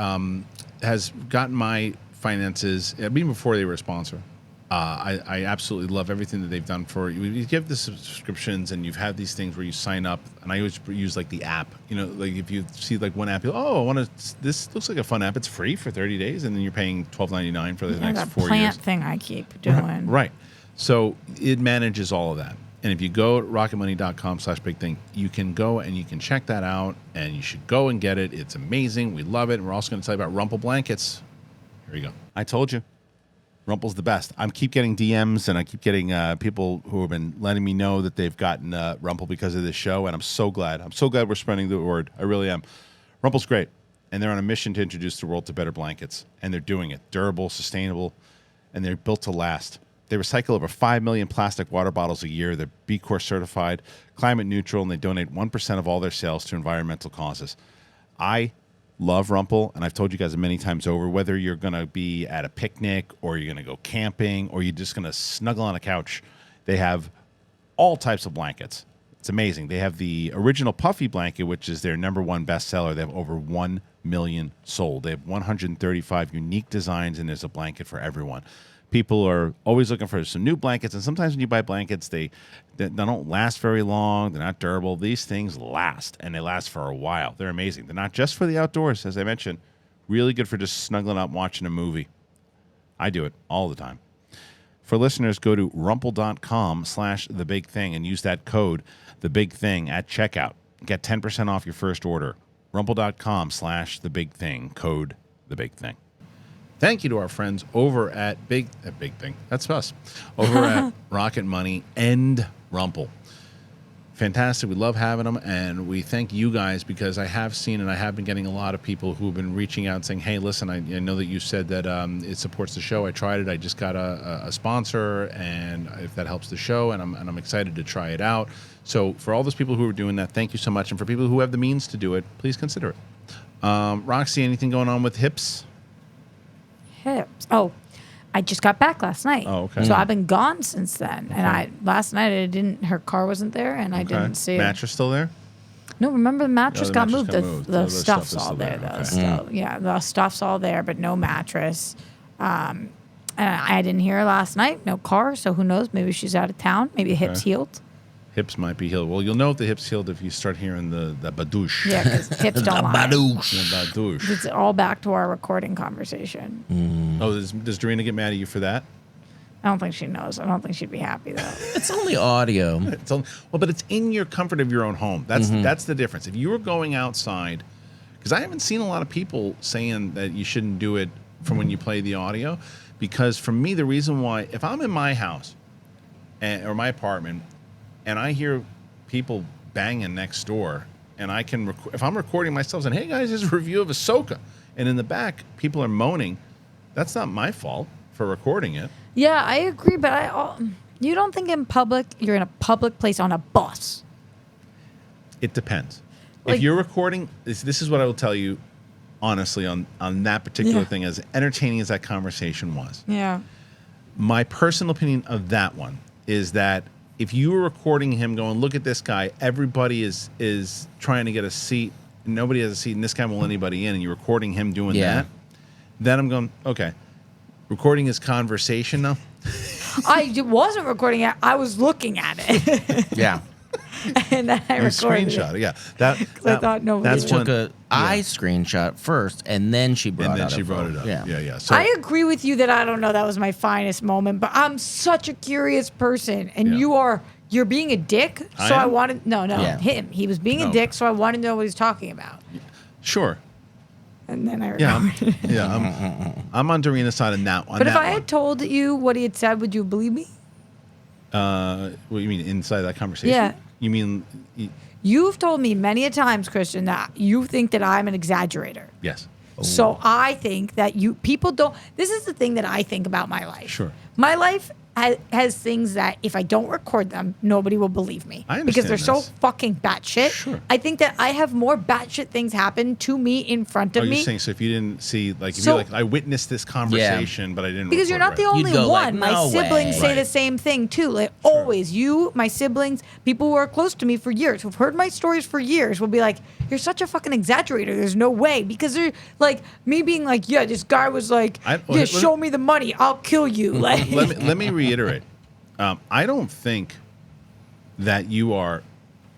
has gotten my finances, even before they were a sponsor, I absolutely love everything that they've done for you. You give the subscriptions, and you've had these things where you sign up, and I always use like the app. You know, like if you see like one app, you go, oh, I want to. This looks like a fun app. It's free for 30 days, and then you're paying $12.99 for the next that 4 years. plant thing I keep doing. Right. So it manages all of that. And if you go to rocketmoney.com/big thing, you can go and you can check that out, and you should go and get it. It's amazing. We love it. And we're also going to tell you about Rumple blankets. Here you go. I told you. Rumple's the best. I keep getting DMs, and I keep getting people who have been letting me know that they've gotten Rumple because of this show, and I'm so glad. I'm so glad we're spreading the word. I really am. Rumple's great, and they're on a mission to introduce the world to better blankets, and they're doing it. Durable, sustainable, and they're built to last. They recycle over 5 million plastic water bottles a year. They're B Corp certified, climate neutral, and they donate 1% of all their sales to environmental causes. I love Rumple, and I've told you guys many times over, whether you're going to be at a picnic or you're going to go camping or you're just going to snuggle on a couch, they have all types of blankets. It's amazing. They have the original puffy blanket, which is their #1 bestseller. They have over 1 million sold. They have 135 unique designs, and there's a blanket for everyone. People are always looking for some new blankets, and sometimes when you buy blankets, they don't last very long. They're not durable. These things last, and they last for a while. They're amazing. They're not just for the outdoors, as I mentioned. Really good for just snuggling up watching a movie. I do it all the time. For listeners, go to rumple.com/thebigthing and use that code, thebigthing, at checkout. Get 10% off your first order. Rumple.com/thebigthing, code thebigthing. Thank you to our friends over at Big Thing. That's us. Over at Rocket Money and Rumple. Fantastic. We love having them, and we thank you guys because I have seen and I have been getting a lot of people who have been reaching out and saying, hey, listen, I know that you said that it supports the show. I tried it. I just got a sponsor, and if that helps the show, and I'm excited to try it out. So for all those people who are doing that, thank you so much. And for people who have the means to do it, please consider it. Roxy, anything going on with hips? Hips. Oh, I just got back last night. Oh, okay. So I've been gone since then. Okay. And last night I didn't. Her car wasn't there, and I didn't see it. Mattress still there? No, remember the mattress got moved. The stuff's all there, though. Okay. So yeah, the stuff's all there, but no mattress. And I didn't hear her last night. No car. So who knows? Maybe she's out of town. Maybe the hips healed. Hips might be healed. Well, you'll know if the hips healed if you start hearing the badoosh. Yeah, because hips don't lie. Badoosh. The badoosh. It's all back to our recording conversation. Oh, does Dorina get mad at you for that? I don't think she knows. I don't think she'd be happy, though. It's only audio. But it's in your comfort of your own home. That's the difference. If you were going outside, because I haven't seen a lot of people saying that you shouldn't do it from when you play the audio, because for me, the reason why, if I'm in my house or my apartment, and I hear people banging next door, and I can, if I'm recording myself saying, hey guys, here's a review of Ahsoka, and in the back, people are moaning, that's not my fault for recording it. Yeah, I agree, but you don't think in public, you're in a public place on a bus? It depends. If you're recording, this is what I will tell you, honestly, on that particular thing, as entertaining as that conversation was. Yeah. My personal opinion of that one is that if you were recording him going, look at this guy, everybody is trying to get a seat, nobody has a seat, and this guy won't let anybody in, and you're recording him doing that, then I'm going, okay, recording his conversation now? I wasn't recording it. I was looking at it. Yeah. And then I recorded screenshot it. Yeah. I thought nobody took I screenshot first, and then she brought it up. Yeah. So I agree with you that I don't know that was my finest moment, but I'm such a curious person, and you're being a dick. So I wanted him. He was being a dick, so I wanted to know what he's talking about. Sure. And then I recorded it. I'm on Dorina's side on that one. But if I had told you what he had said, would you believe me? What do you mean inside that conversation? Yeah. You mean? You've told me many a times, Kristian, that you think that I'm an exaggerator. Yes. So I think that people don't. This is the thing that I think about my life. Sure. My life has things that if I don't record them, nobody will believe me. I because they're understand so this. fucking batshit. Sure. I think that I have more batshit things happen to me in front of Oh, me. you're saying so if you didn't see, like, if So- you're like, I witnessed this conversation, but I didn't Because you're not record the it. only go like, one. My "No siblings way." say the Right. same thing too. Like always, you, my siblings, people who are close to me for years, who've heard my stories for years, will be like, "You're such a fucking exaggerator. There's no way." Because they're like me being like, "Yeah, this guy was like, yeah, show me the money, I'll kill you." Like, let me reiterate. I don't think that you are.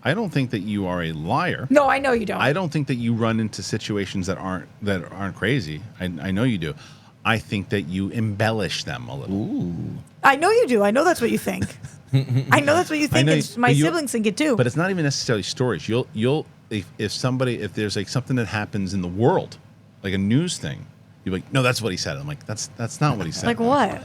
I don't think that you are a liar. no, I know you don't. I don't think that you run into situations that aren't crazy. I know you do. I think that you embellish them a little. I know you do. I know that's what you think. I know that's what you think. know And my you- siblings think it too. But it's not even necessarily stories. You'll if there's like something that happens in the world, like a news thing, you're like, no, that's what he said. I'm like, that's not what he said. like what?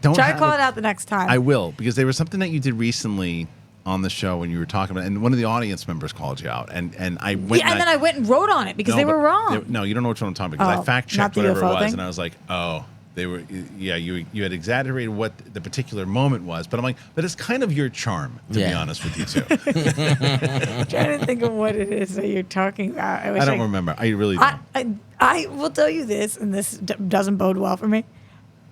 Don't Try to have call a- it out the next time. I will, because there was something that you did recently on the show when you were talking about, and one of the audience members called you out, and I went. Yeah, and then I went and wrote on it because No, they were but wrong. no, you don't know which one I'm talking about, because Oh, I fact not checked the whatever it UFO was, thing? and I was like, oh, they were. Yeah, you had exaggerated what the particular moment was, but I'm like, but it's kind of your charm, to be Yeah. honest with you too. I'm trying to think of what it is that you're talking about. I don't remember. I really don't. I will tell you this, and this doesn't bode well for me.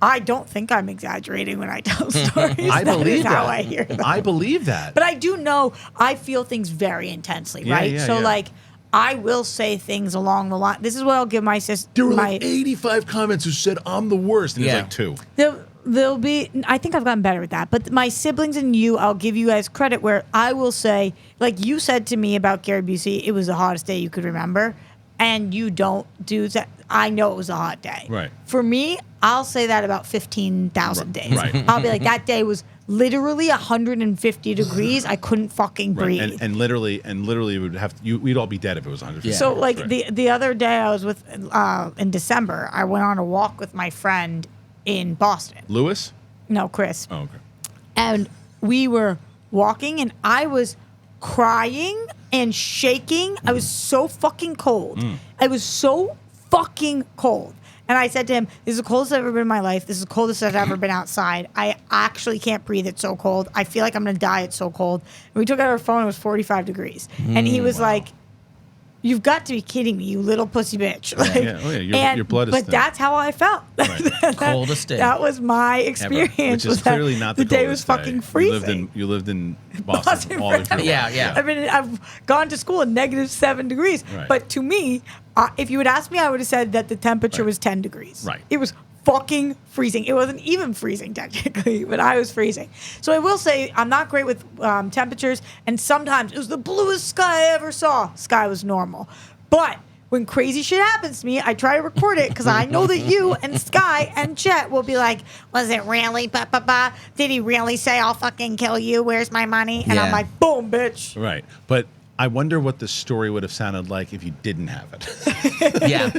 I don't think I'm exaggerating when I tell stories. I That is believe that. how I hear them. I believe that. But I do know I feel things very intensely, Yeah, right? yeah, So yeah. like I will say things along the line. This is what I'll give my sister. There were my like 85 comments who said I'm the worst, and Yeah. it's like 2. there'll be. I think I've gotten better at that. But my siblings and you, I'll give you guys credit where I will say, like you said to me about Gary Busey, it was the hottest day you could remember, and you don't do that. I know it was a hot day. Right. For me, I'll say that about 15,000 days. Right. I'll be like, that day was literally 150 degrees. I couldn't fucking breathe. Right. And literally would have we'd all be dead if it was 100. Yeah. So like Right. the other day I was with in December, I went on a walk with my friend in Boston. Lewis. No, Chris. Oh, okay. And we were walking and I was crying and shaking. I was so fucking cold. I was so fucking cold. And I said to him, "This is the coldest I've ever been in my life. This is the coldest I've ever been outside. I actually can't breathe. It's so cold. I feel like I'm going to die. It's so cold." And we took out our phone. It was 45 degrees. And he was like, "You've got to be kidding me, you little pussy bitch." Like, Yeah. Oh, yeah. Your blood is But thin. that's how I felt. Right. Coldest day. That was my Ever, experience. which is was that clearly not the day was coldest day. fucking freezing. You lived in Boston all of your life. Yeah. I mean, I've gone to school at -7 degrees. Right. But to me, if you had asked me, I would have said that the temperature was 10 degrees. Right. It was fucking freezing. It wasn't even freezing technically, but I was freezing. So I will say I'm not great with temperatures, and sometimes it was the bluest sky I ever saw. Sky was normal. But when crazy shit happens to me, I try to record it because I know that you and Sky and Chet will be like, "Was it really? Did he really say I'll fucking kill you? Where's my money?" And I'm Yeah. like, "Boom, bitch." Right. But I wonder what the story would have sounded like if you didn't have it. Yeah.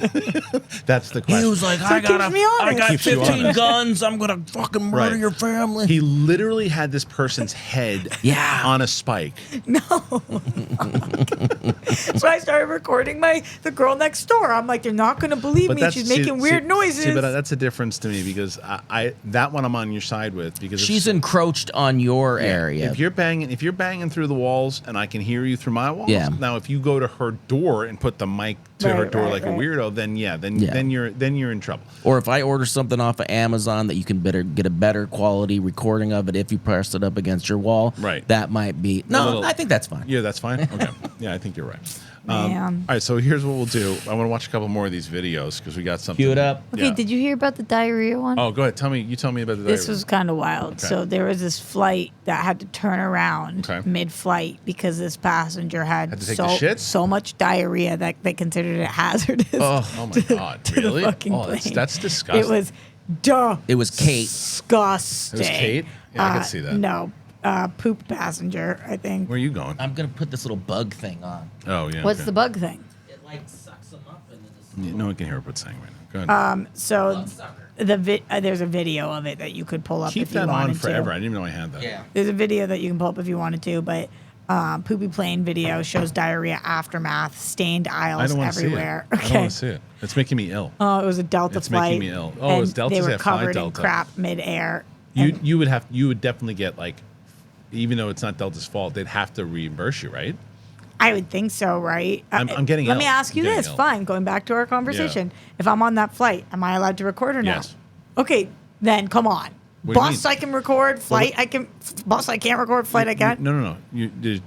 That's the question. He was like, So I it keeps me honest. got Keeps you 15 honest. guns. I'm gonna fucking murder Right. your family. He literally had this person's head Yeah. on a spike. So I started recording the girl next door. I'm like, they're not going to believe me. She's making weird noises. See, but that's a difference to me because I that one I'm on your side with because She's encroached on your area. If you're banging through the walls and I can hear you through my walls. Yeah. Now, if you go to her door and put the mic to her door like a weirdo, then then you're in trouble. Or if I order something off of Amazon that you can get a better quality recording of it if you press it up against your wall, Right. that might be... No, I think that's fine. Yeah, that's fine. Okay. Yeah, I think you're right. Man. All right, so here's what we'll do. I want to watch a couple more of these videos because we got something. Cue it up. Okay, Yeah. did you hear about the diarrhea one? Oh, go ahead. You tell me about the This diarrhea. was kind of wild. Okay. So there was this flight that had to turn around Okay. mid-flight because this passenger had to take the shit? so much diarrhea that they considered it hazardous. Oh my God! to the Really? fucking Oh, plane. that's disgusting. It was duh. It was Kate. Disgusting. It was Kate? Yeah, I could see that. No, poop passenger. I think. Where are you going? I'm going to put this little bug thing on. Oh yeah. What's okay. the bug thing? It like sucks them up into this. Yeah, no one can hear what it's saying right now. Go ahead. So there's a video of it that you could pull up Keep if you that wanted on forever. I to. didn't even know I had that. Yeah. There's a video that you can pull up if you wanted to, but poopy plane video shows diarrhea aftermath, stained I aisles don't want to see it. everywhere. I don't want to see it. It's making me ill. Oh, it was a Delta It's flight. making me ill. Oh, it was and Deltas They were that fly covered in Delta. crap midair. You would definitely get like, even though it's not Delta's fault, they'd have to reimburse you, right? I would think so, right? I'm getting Let ill. me ask you I'm getting this. ill. Fine, going back to our conversation. If I'm on that flight, am I allowed to record or no? Yes. Okay, then come on. What do you Bus, mean? I can record. Flight, I can. Bus, I can't record. Flight, I can. No.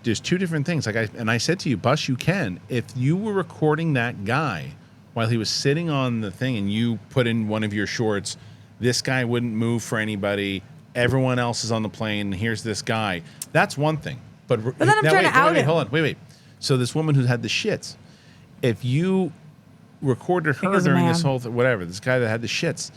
There's two different things. Like I said to you, Bus, you can. If you were recording that guy while he was sitting on the thing and you put in one of your shorts, this guy wouldn't move for anybody. Everyone else is on the plane. And here's this guy. That's one thing. But then I'm trying to out him. Hold on. Wait. So this woman who had the shits, if you recorded her during this whole whatever, this guy that had the shits,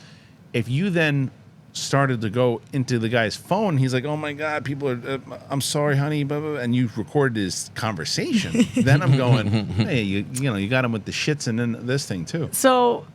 if you then started to go into the guy's phone, he's like, "Oh my God, people are. I'm sorry, honey," blah, blah, blah, and you recorded his conversation. Then I'm going, "Hey, you got him with the shits and then this thing too." So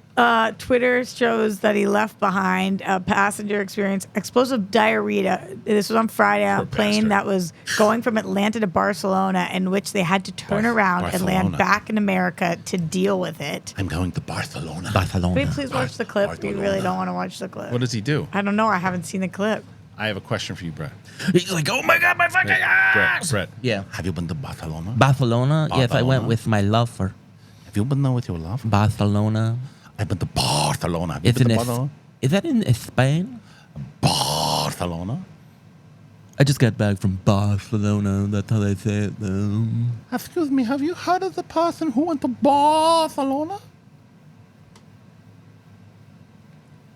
Twitter shows that he left behind a passenger experience explosive diarrhea. This was on Friday on a plane that was going from Atlanta to Barcelona, in which they had to turn around and land back in America to deal with it. I'm going to Barcelona. Barcelona. Wait, please watch the clip. You really don't want to watch the clip. What does he do? I don't know. I haven't seen the clip. I have a question for you, Brett. He's like, oh my God, my fucking ass. Brett. Yeah. Have you been to Barcelona? Barcelona? Yes, I went with my lover. Have you been there with your love? Barcelona. I've been to Barcelona. Have you It's been in to Barcelona? Is that in Spain? Barcelona. I just got back from Barcelona. That's how they say it. Excuse me, have you heard of the person who went to Barcelona?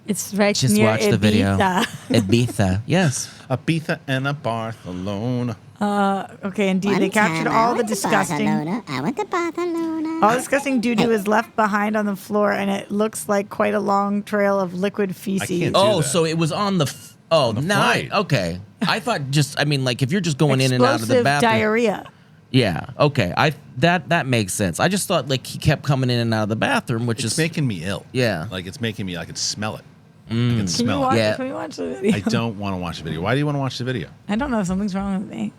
It's right Just near watch the video. Ibiza. Ibiza. Yes. Ibiza and a Barcelona. Okay, indeed. One They captured time all I the went to disgusting. Barcelona. I went to Barcelona. All disgusting doo-doo is left behind on the floor, and it looks like quite a long trail of liquid feces. can't do Oh, that. so it was on the. the night. flight. Okay. I thought like if you're just going in and out of the Explosive bathroom. diarrhea. Yeah. Okay. That makes sense. I just thought like he kept coming in and out of the bathroom, which It's is making me ill. Yeah. Like it's making me, I can smell it. I can Can you smell watch? it. Yeah. Can we watch the video? I don't want to watch the video. Why do you want to watch the video? I don't know. Something's wrong with me.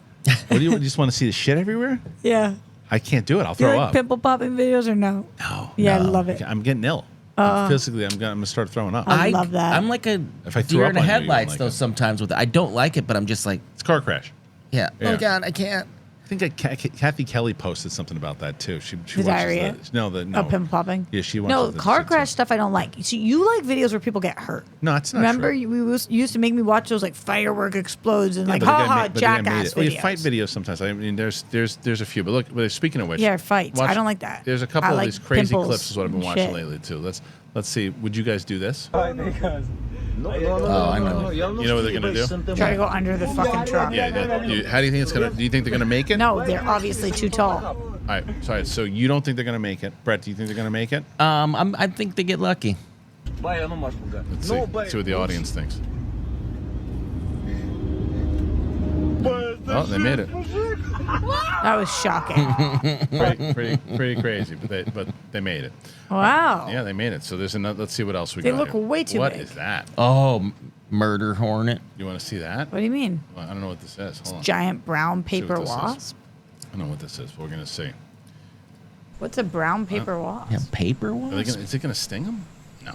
What do you just want to see the shit everywhere? Yeah. I can't do it. I'll Do you throw like up. pimple popping videos or no? No. Yeah, I no. love it. I'm getting ill. Physically, I'm gonna start throwing up. I love that. I'm like a If I threw deer up in the on you, you won't headlights like though. it. Sometimes with it, I don't like it, but I'm just like, It's a car crash. yeah. Yeah. Oh God, I can't. I think Kathy Kelly posted something about that too. She The watches diarrhea? no. Pimple popping. Yeah, she watches No, the car shit, too. crash stuff I don't like. So you like videos where people get hurt. No, it's not Remember, true. you used to make me watch those like firework explodes and like but they got haha made- but they got made jackass it. Well, videos. you fight videos sometimes. I mean, there's a few. But look, speaking of which, Yeah, fights. I don't like that. There's a couple I of like these crazy pimples clips. Is what I've been and watching shit. lately too. Let's see. Would you guys do this? Oh, I know. You know what they're gonna do? Try to go under the fucking truck. Yeah. How do you think it's gonna? Do you think they're gonna make it? No, they're obviously too tall. All right. Sorry. So you don't think they're gonna make it, Brett? Do you think they're gonna make it? I think they get lucky. Let's see. Let's see what the audience thinks. Oh, they made it. That was shocking. Pretty crazy, but they made it. Wow. Yeah, they made it. So there's another. Let's see what else we They got. look here. way too What big. is that? Oh, murder hornet. You want to see that? What do you mean? Well, I don't know what this is. Hold on. Giant brown See what paper this is. wasp? I don't know what this is. But we're gonna see. What's a brown paper wasp? Yeah, paper Are they wasp. gonna, is it gonna sting them? No.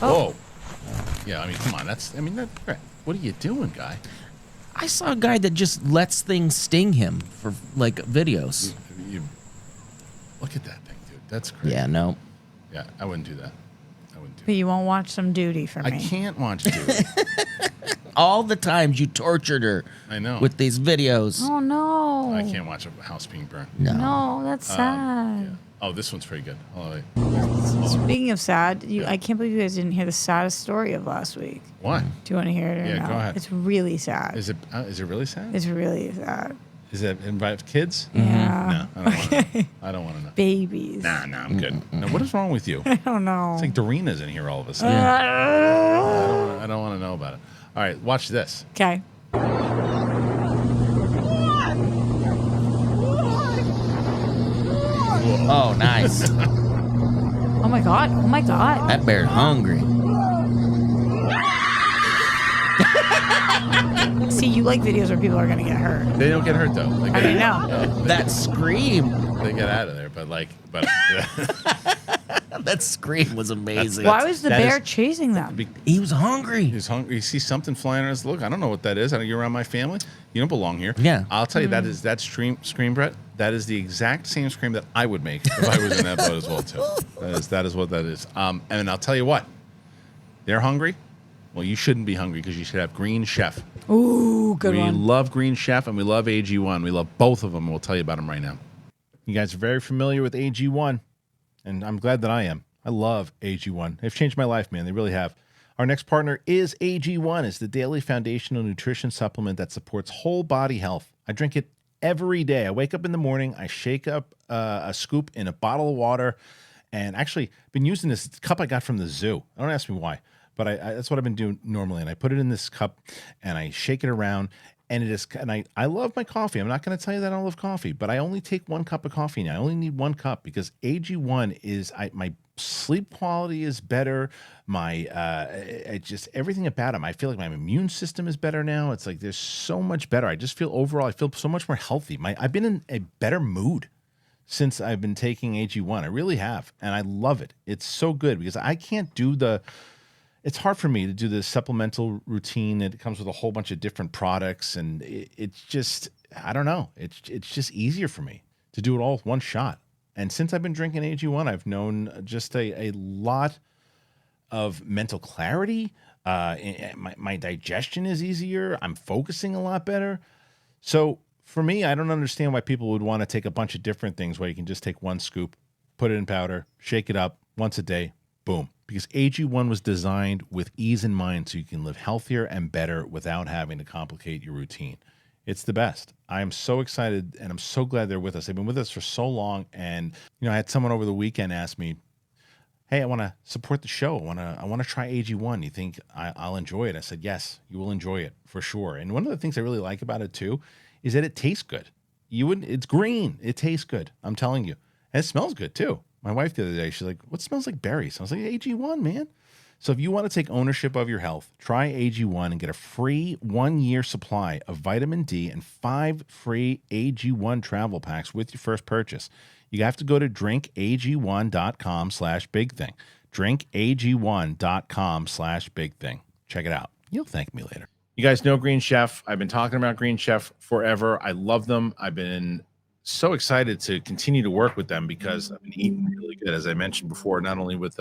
Oh. Whoa. Yeah, I mean, come on. What are you doing, guy? I saw a guy that just lets things sting him for like videos. You look at that thing, dude. That's crazy. Yeah, no. Yeah, I wouldn't do that. But you won't watch some duty for me. I can't watch it. All the times you tortured her I know. with these videos. Oh no. I can't watch a house being burned. No, that's sad. Oh, this one's pretty good. Hold on, wait. Speaking of sad, I can't believe you guys didn't hear the saddest story of last week. What? Do you want to hear it or Yeah, no? go ahead. It's really sad. Is it really sad? It's really sad. Is it involve kids? Yeah. No, I don't want to know. I don't want to know. Babies. Nah, I'm good. No, what is wrong with you? I don't know. It's like Doreena's in here all of a sudden. I don't want to know about it. All right, watch this. Okay. Oh, nice. Oh my god. Oh my god. That bear's hungry. See, you like videos where people are gonna get hurt. They don't get hurt though. They get I know. That scream. They get out of there, but That scream was amazing. Why was the that bear is- chasing them? He was hungry. He's hungry. You see something flying on his look. I don't know what that is. I don't. You're around my family. You don't belong here. Yeah. I'll tell you that scream, Brett. That is the exact same scream that I would make if I was in that boat as well too. That is what that is. And I'll tell you what. They're hungry. Well, you shouldn't be hungry because you should have Green Chef. Ooh, good We one. love Green Chef and we love AG1. We love both of them. We'll tell you about them right now. You guys are very familiar with AG1, and I'm glad that I am. I love AG1. They've changed my life, man. They really have. Our next partner is AG1. It's the daily foundational nutrition supplement that supports whole body health. I drink it every day. I wake up in the morning, I shake up a scoop in a bottle of water, and actually been using this cup I got from the zoo. Don't ask me why, but that's what I've been doing normally. And I put it in this cup, and I shake it around, and it is. And I love my coffee. I'm not going to tell you that I don't love coffee, but I only take 1 cup of coffee now. I only need 1 cup because AG1 is my sleep quality is better. My just everything about them. I feel like my immune system is better now. It's like there's so much better. I just feel overall. I feel so much more healthy. I've been in a better mood since I've been taking AG1. I really have, and I love it. It's so good because I can't do the. It's hard for me to do the supplemental routine. It comes with a whole bunch of different products, and it's just I don't know. It's just easier for me to do it all with one shot. And since I've been drinking AG1, I've known just a lot of mental clarity. My digestion is easier. I'm focusing a lot better. So for me, I don't understand why people would want to take a bunch of different things where you can just take 1 scoop, put it in powder, shake it up once a day, boom. Because AG1 was designed with ease in mind so you can live healthier and better without having to complicate your routine. It's the best. I am so excited, and I'm so glad they're with us. They've been with us for so long, and I had someone over the weekend ask me, "Hey, I want to support the show. I want to try AG1. You think I'll enjoy it?" I said, "Yes, you will enjoy it for sure." And one of the things I really like about it too is that it tastes good. It's green. It tastes good. I'm telling you, and it smells good too. My wife the other day, she's like, "What smells like berries?" I was like, "AG1, man." So if you want to take ownership of your health, try AG1 and get a free 1-year supply of vitamin D and 5 free AG1 travel packs with your first purchase. You have to go to drinkag1.com/bigthing. drinkag1.com/bigthing. Check it out. You'll thank me later. You guys know Green Chef. I've been talking about Green Chef forever. I love them. I've been so excited to continue to work with them because I've been eating really good, as I mentioned before, not only with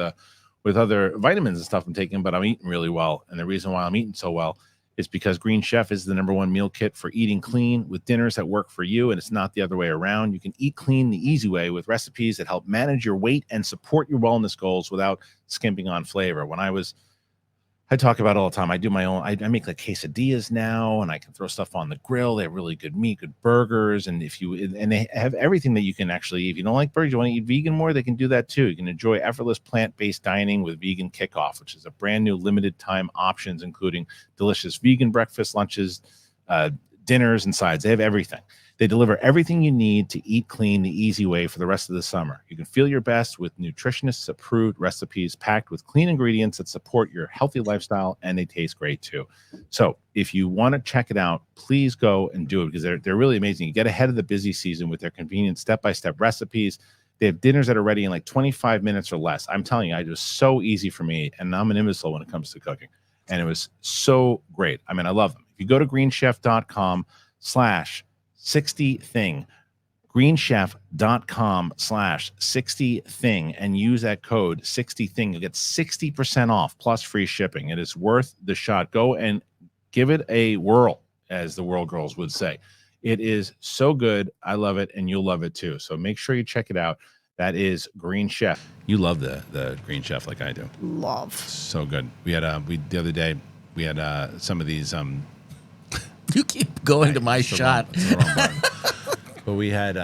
other vitamins and stuff I'm taking, but I'm eating really well. And the reason why I'm eating so well is because Green Chef is the #1 meal kit for eating clean with dinners that work for you. And it's not the other way around. You can eat clean the easy way with recipes that help manage your weight and support your wellness goals without skimping on flavor. I talk about it all the time. I do my own, I make like quesadillas now, and I can throw stuff on the grill. They have really good meat, good burgers. And they have everything that you can actually, if you don't like burgers, you want to eat vegan more, they can do that too. You can enjoy effortless plant-based dining with Vegan Kickoff, which is a brand new limited time options, including delicious vegan breakfast, lunches, dinners, and sides. They have everything. They deliver everything you need to eat clean the easy way for the rest of the summer. You can feel your best with nutritionists approved recipes packed with clean ingredients that support your healthy lifestyle, and they taste great too. So if you want to check it out, please go and do it because they're really amazing. You get ahead of the busy season with their convenient step-by-step recipes. They have dinners that are ready in like 25 minutes or less. I'm telling you, it was so easy for me, and I'm an imbecile when it comes to cooking. And it was so great. I mean, I love them. If you go to greenchef.com/60thing, greenchef.com/60thing, and use that code 60thing, you'll get 60% off plus free shipping. It is worth the shot. Go and give it a whirl, as the World Girls would say. It is so good. I love it, and you'll love it too. So make sure you check it out. That is Green Chef. You love the Green Chef like I do. Love. So good. We had the other day we had some of these You keep going to my shot. It's the wrong button. But we had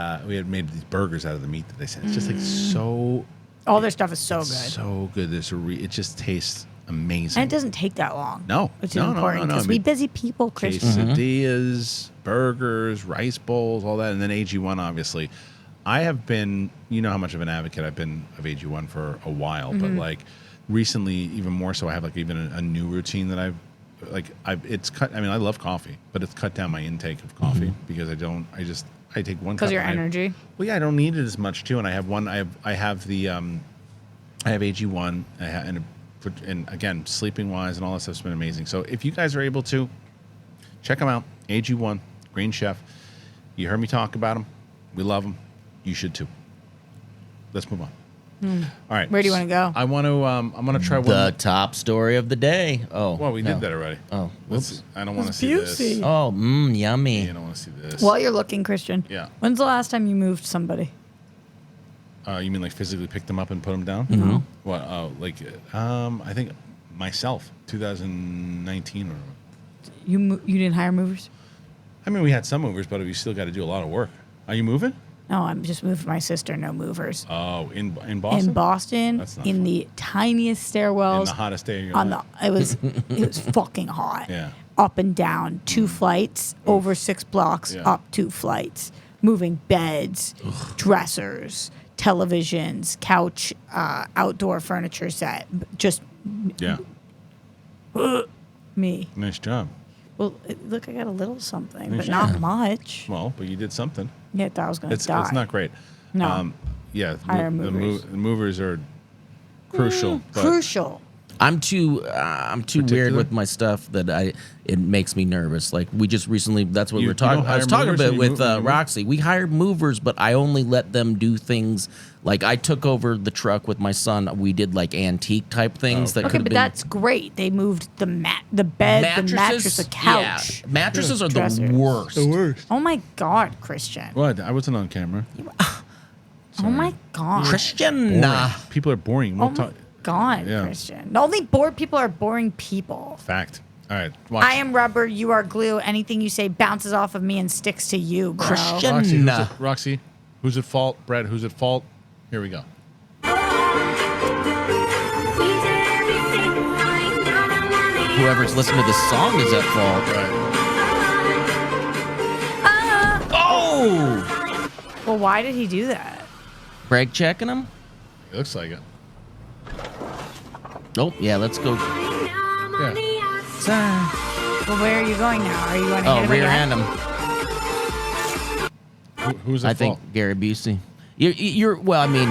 made these burgers out of the meat that they sent. It's just like so. All their stuff is so good. So good. It just tastes amazing. And it doesn't take that long. No. Which is important because we busy people, Kristian. Quesadillas, burgers, rice bowls, all that. And then AG1, obviously. I have been, you know how much of an advocate I've been of AG1 for a while. But like recently, even more so, I have like even a new routine that it's cut. I mean, I love coffee, but it's cut down my intake of coffee because I take one cup. Because your energy. Well, yeah, I don't need it as much too. And I have the I have AG1, and again, sleeping wise and all that stuff's been amazing. So if you guys are able to, check them out. AG1, Green Chef. You heard me talk about them. We love them. You should too. Let's move on. All right. Where do you want to go? I want to. I'm going to try one. The top story of the day. Oh, Well, we did that already. Oh, whoops. I don't want to It's see Busey. this. Oh, yummy. I don't want to see this. While you're looking, Kristian. Yeah. When's the last time you moved somebody? You mean like physically pick them up and put them down? Mm-hmm. What? I think myself, 2019 or. You didn't hire movers? I mean, we had some movers, but we still got to do a lot of work. Are you moving? No, I'm just moved for my sister. No movers. Oh, in Boston. In Boston, That's not in fun. the tiniest stairwells. In the hottest day of your on life. the it was fucking hot. Yeah. Up and down, 2 flights, over 6 blocks, Yeah. up 2 flights, moving beds, dressers, televisions, couch, outdoor furniture set. Just Yeah. me. Nice job. Well, look, I got a little something, but Nice not job. much. Well, but you did something. Yeah, I thought I was going It's to die. not great. No. Yeah. Hire movers. The movers are crucial. But Crucial. I'm too weird Particular? with my stuff that it makes me nervous. Like we just recently, that's what You- we were you talking. don't I was hire talking movers about when you with move- when you move? Roxy. We hired movers, but I only let them do things. Like I took over the truck with my son. We did like antique type things that Okay, could have but been. that's great. They moved the bed, the mattress, the couch. Yeah, mattresses are Dressers. the worst. worst. Oh my God, Kristian. What? I wasn't on camera. Oh my God. Christian, nah. People are boring. Oh We'll my talk. God, Yeah. Kristian. The only bored people are boring people. Fact. All right. Watch. I am rubber, you are glue. Anything you say bounces off of me and sticks to you, bro. Kristian. Roxy, Nah. Roxy, who's at fault? Brett, who's at fault? Here we go. Whoever's listening to this song is at fault. Right. Oh, Well, why did he do that? brake checking them. It looks like it. Oh yeah, let's go. Yeah. Well, where are you going now? Are you going to Oh, hit him rear again? end him. Who's at I fault? think Gary Busey. You're well. I mean,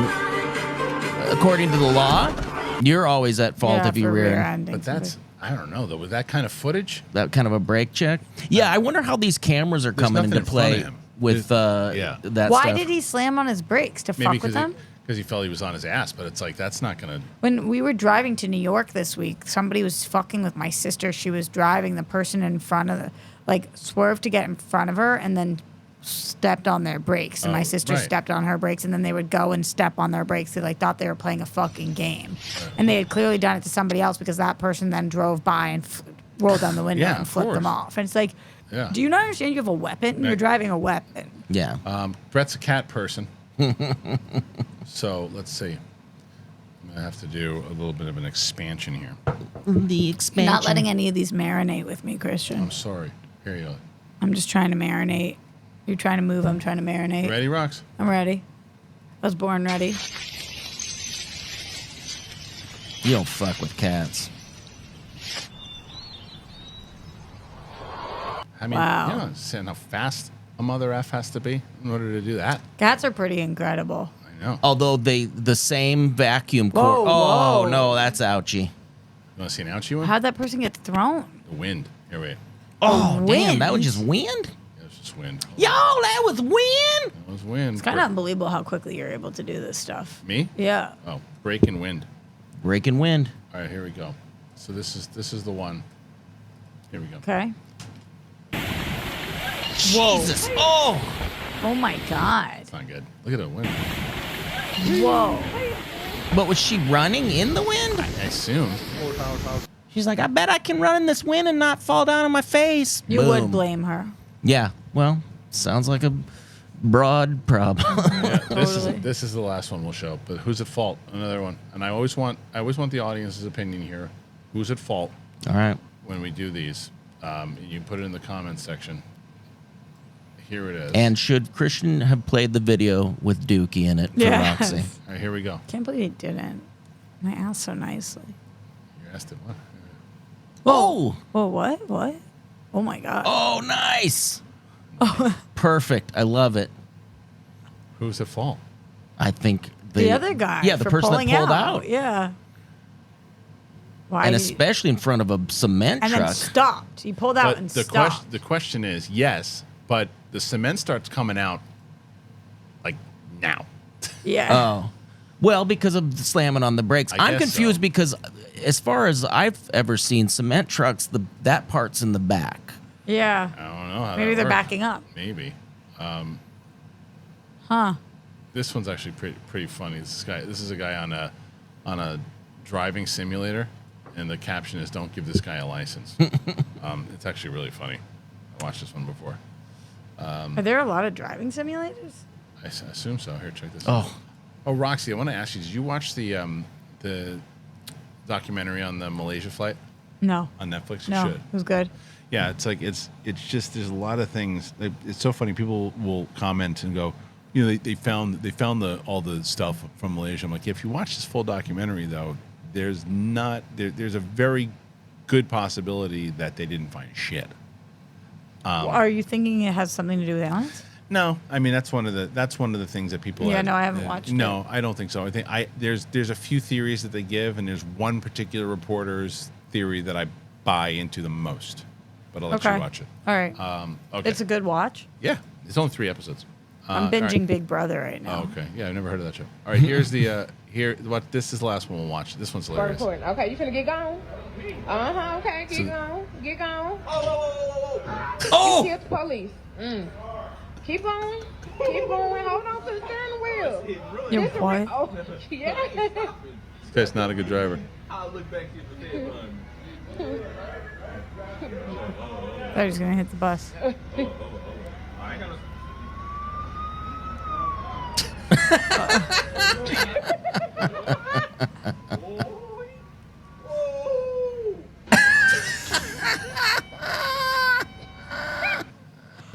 according to the law, you're always at fault Yeah, if you for rear end. rear-ending But that's, I don't know, though. With that kind of footage, That kind of a brake check. Yeah, I wonder how these cameras are There's coming nothing into in front of play him. with Yeah. that Why stuff. did he slam on his brakes? To maybe fuck with them? because he felt he was on his ass, but it's like, that's not going to. When we were driving to New York this week, somebody was fucking with my sister. She was driving. The person in front of swerved to get in front of her and then stepped on their brakes. And my Oh, sister right. stepped on her brakes, and then they would go and step on their brakes. They thought they were playing a fucking game. And they had clearly done it to somebody else because that person then drove by and rolled down the window Yeah, and of flipped them course. off. And it's like, Yeah. do you not understand you have a weapon? You're Right. driving a weapon. Yeah. Brett's a cat person. So let's see. I'm going to have to do a little bit of an expansion here. The expansion. Not letting any of these marinate with me, Kristian. I'm sorry. Here you go. I'm just trying to marinate. You're trying to move. I'm trying to marinate. Ready, Rox? I'm ready. I was born ready. You don't fuck with cats. I mean, Wow. you know, understand how fast a mother F has to be in order to do that. Cats are pretty incredible. I know. Although the same vacuum core. Whoa, Oh whoa. no, that's ouchie. You want to see an ouchie one? How'd that person get thrown? The wind. Here, wait. Oh damn, that was wind. just wind. Yeah, it's just wind. Yo, that was wind. That was wind. It's kind of unbelievable how quickly you're able to do this stuff. Me? Yeah. Oh, breaking wind. Breaking wind. All right, here we go. So this is the one. Here we go. Okay. Jesus. Oh. Oh my God. It's not good. Look at the wind. Whoa. But was she running in the wind? I assume. She's like, I bet I can run in this wind and not fall down on my face. You Boom. would blame her. Yeah. Well, sounds like a broad problem. Yeah, Totally. this is the last one we'll show. But who's at fault? Another one. And I always want the audience's opinion here. Who's at fault All right. when we do these? You put it in the comments section. Here it is. And should Kristian have played the video with Dookie in it for Yes. Roxy? All right, here we go. Can't believe he didn't. I asked so nicely. You asked it. What? Oh. Whoa, what? What? Oh my God. Oh, nice. Perfect. I love it. Who's at fault? I think the other guy. Yeah, the for person that pulling pulled out. Yeah. Why? And especially in front of a cement and truck. then stopped. He pulled out But and the stopped. the question is, yes, but the cement starts coming out like now. Yeah. Oh. Well, because of the slamming on the brakes. I I'm guess confused so. because as far as I've ever seen cement trucks, that part's in the back. Yeah. I don't know how Maybe that they're works. backing up. Maybe. Huh. This one's actually pretty funny. This is a guy on a driving simulator, and the caption is "Don't give this guy a license." It's actually really funny. I watched this one before. Are there a lot of driving simulators? I assume so. Here, check this out. Oh, Roxy, I want to ask you: did you watch the documentary on the Malaysia flight No. on Netflix? You No. should. It was good. Yeah, it's like it's just there's a lot of things. It's so funny. People will comment and go, you know, they found all the stuff from Malaysia. I'm like, yeah, if you watch this full documentary though, there's a very good possibility that they didn't find shit. Are you thinking it has something to do with aliens? No, I mean that's one of the things that people. Yeah, no, I haven't watched it. No, I don't think so. I think there's a few theories that they give, and there's one particular reporter's theory that I buy into the most. But I'll let you watch it. All right. Okay. It's a good watch. Yeah, it's only 3 episodes. I'm all binging right. Big Brother right now. Oh, okay. Yeah, I've never heard of that show. All right, here's the this is the last one we'll watch. This one's hilarious. Okay, you finna get gone? Okay, get gone. Get gone. Oh! You killed the police. Keep going. Keep going. Hold on to the steering wheel. You're This is what? Oh, yeah. This guy's not a good driver. I thought he was going to hit the bus.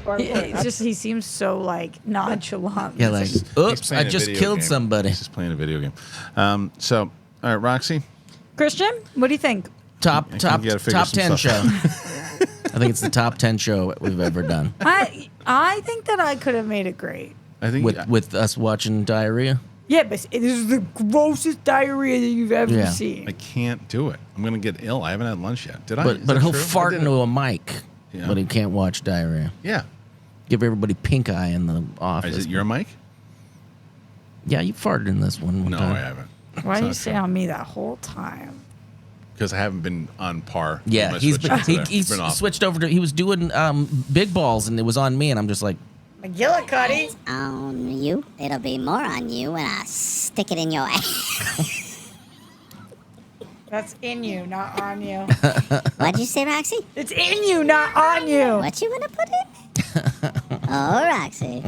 It's just he seems so like nonchalant. Yeah, like, He's oops, playing I a just video killed game. somebody. He's just playing a video game. So, all right, Roxy. Kristian, what do you think? Top you gotta figure some 10 stuff show. out. I think it's the top 10 show we've ever done. I think that I could have made it great. I think With us watching diarrhea. Yeah, but this is the grossest diarrhea that you've ever Yeah. seen. I can't do it. I'm gonna get ill. I haven't had lunch yet. Did I? But Is but that he'll true? fart I did into it. a mic, Yeah. but he can't watch diarrhea. Yeah. Give everybody pink eye in the office. Is it your mic? Yeah, you farted in this one No, time. I haven't. Why do you say on me that whole time? Because I haven't been on par. with Yeah, my he's switch been, over he, there. he's It's been off. switched over to, he was doing big balls and it was on me and I'm just like, McGillicuddy. On you. It'll be more on you when I stick it in your ass. That's in you, not on you. What'd you say, Roxy? It's in you, not on you. What you wanna put in? Oh, Roxy.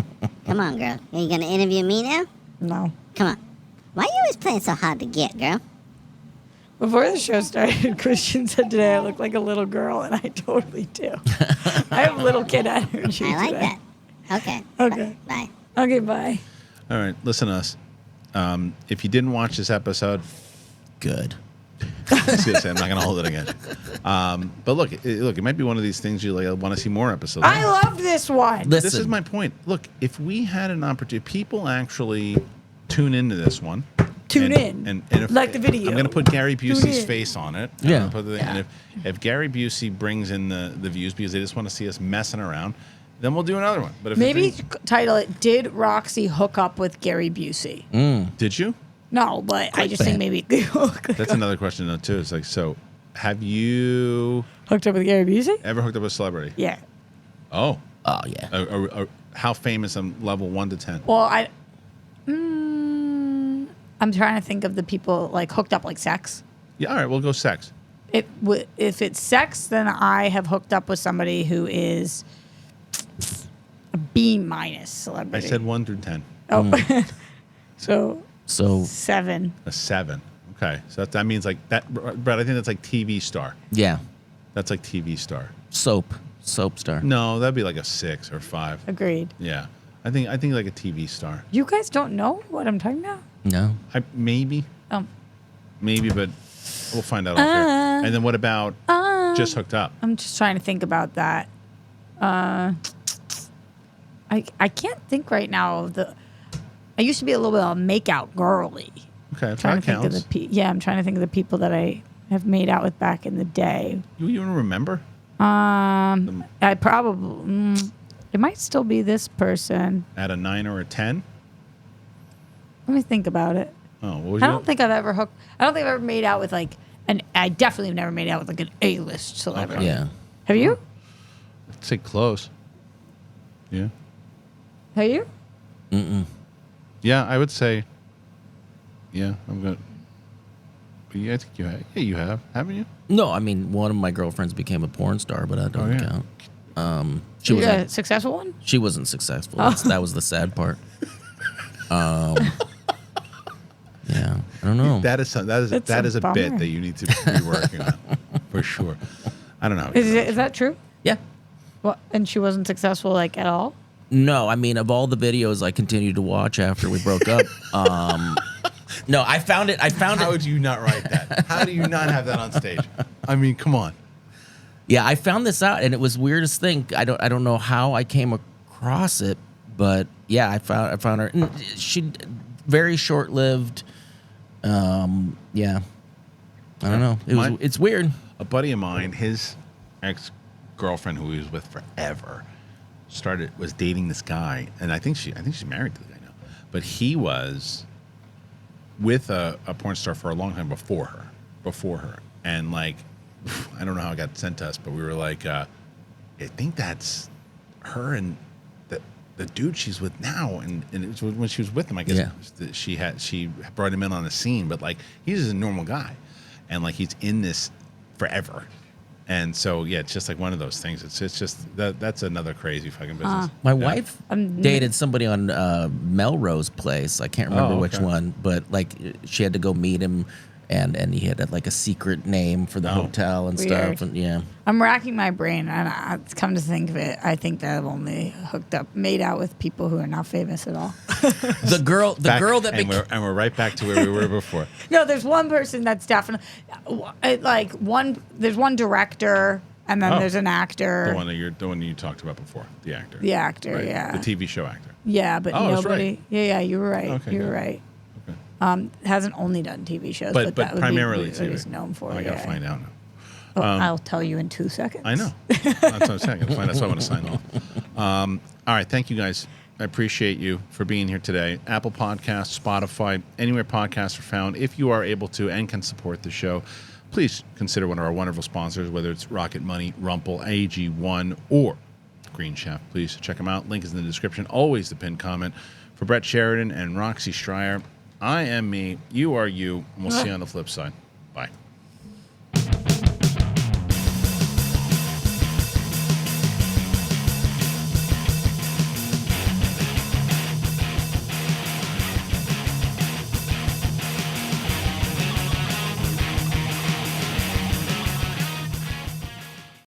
Come on, girl. Are you gonna interview me now? No. Come on. Why you always playing so hard to get, girl? Before the show started, Kristian said today I look like a little girl, and I totally do. I have little kid energy. I like today. that. Okay. Okay. Bye. Okay, bye. All right, listen to us. If you didn't watch this episode, good. I was gonna say, I'm not gonna hold it again. But look, it might be one of these things you like want to see more episodes. I love this one. Listen, This is my point. Look, if we had an opportunity, people actually tune into this one. Tune in. And if, Like the video. I'm going to put Gary Tune Busey's in. face on it. Yeah. And if Gary Busey brings in the views because they just want to see us messing around, then we'll do another one. But if Maybe title it, Did Roxy Hook Up with Gary Busey? did you? No, but I just think maybe That's another question though too. It's like, so have you hooked up with Gary Busey? ever hooked up with a celebrity? Yeah. Oh. oh yeah. How famous on level 1 to 10? Well, I'm trying to think of the people like hooked up like sex. Yeah, all right, we'll go sex. If it's sex, then I have hooked up with somebody who is a B- I celebrity. said 1 through 10. Oh, so 7. A 7. Okay, so that means like that. Brett, I think that's like TV star. Yeah. That's like TV star. Soap star. No, that'd be like a 6 or 5. Agreed. Yeah, I think like a TV star. You guys don't know what I'm talking about? No. Maybe, Oh, but we'll find out. Off air. And then what about just hooked up? I'm just trying to think about that. I can't think right now of the. I used to be a little bit of a makeout girly. Okay, I'm trying to think of I'm trying to think of the people that I have made out with back in the day. You even remember? I probably it might still be this person. At a 9 or a 10? Let me think about it. Oh, what was I don't think I've ever made out with like I definitely have never made out with like an A-list celebrity. Yeah. Have you? I'd say close. Yeah. Have you? Yeah, I would say. Yeah, I'm good. Yeah, I think you have. Yeah, you have. Haven't you? No, I mean, one of my girlfriends became a porn star, but that doesn't count. She Was was a successful one? She wasn't successful. That was the sad part. Yeah, I don't know. That is a bummer. bit that you need to be working on for sure. I don't know. Is that true? Yeah. Well, and she wasn't successful like at all? No, I mean, of all the videos I continued to watch after we broke up, no, I found it. How do you not write that? How do you not have that on stage? I mean, come on. Yeah, I found this out, and it was weirdest thing. I don't know how I came across it, but yeah, I found her. And she very short lived. Yeah, I don't know. It's weird. A buddy of mine, his ex-girlfriend, who he was with forever, was dating this guy, and I think she's married to the guy now. But he was with a porn star for a long time before her, and like, I don't know how it got sent to us, but we were like, I think that's her and the dude she's with now, and it was when she was with him, I guess. Yeah. She brought him in on the scene, but like, he's just a normal guy, and like, he's in this forever. And so, yeah, it's just like one of those things. It's just that's another crazy fucking business. My wife dated somebody on Melrose Place. I can't remember which one, but like she had to go meet him, and he had like a secret name for the hotel and Weird. stuff. And yeah, I'm racking my brain, and come to think of it, I think that I've only made out with people who are not famous at all. the girl that and we're right back to where we were before. No, there's one person that's definitely there's one director, and then there's an actor. The one that you talked about before, the actor. The actor, right? yeah. The TV show actor. Yeah, but nobody. Right. Yeah, you were right. Okay, you were right. Hasn't only done TV shows, but that would primarily be what he's known for. I gotta find out now. Oh, I'll tell you in 2 seconds. I know. That's what I'm saying. That's why I want to sign off. All right, thank you guys. I appreciate you for being here today. Apple Podcasts, Spotify, anywhere podcasts are found. If you are able to and can support the show, please consider one of our wonderful sponsors, whether it's Rocket Money, Rumple, AG1, or Green Chef. Please check them out. Link is in the description. Always the pinned comment. For Brett Sheridan and Roxy Stryer, I am me, you are you, and we'll see you on the flip side. Bye.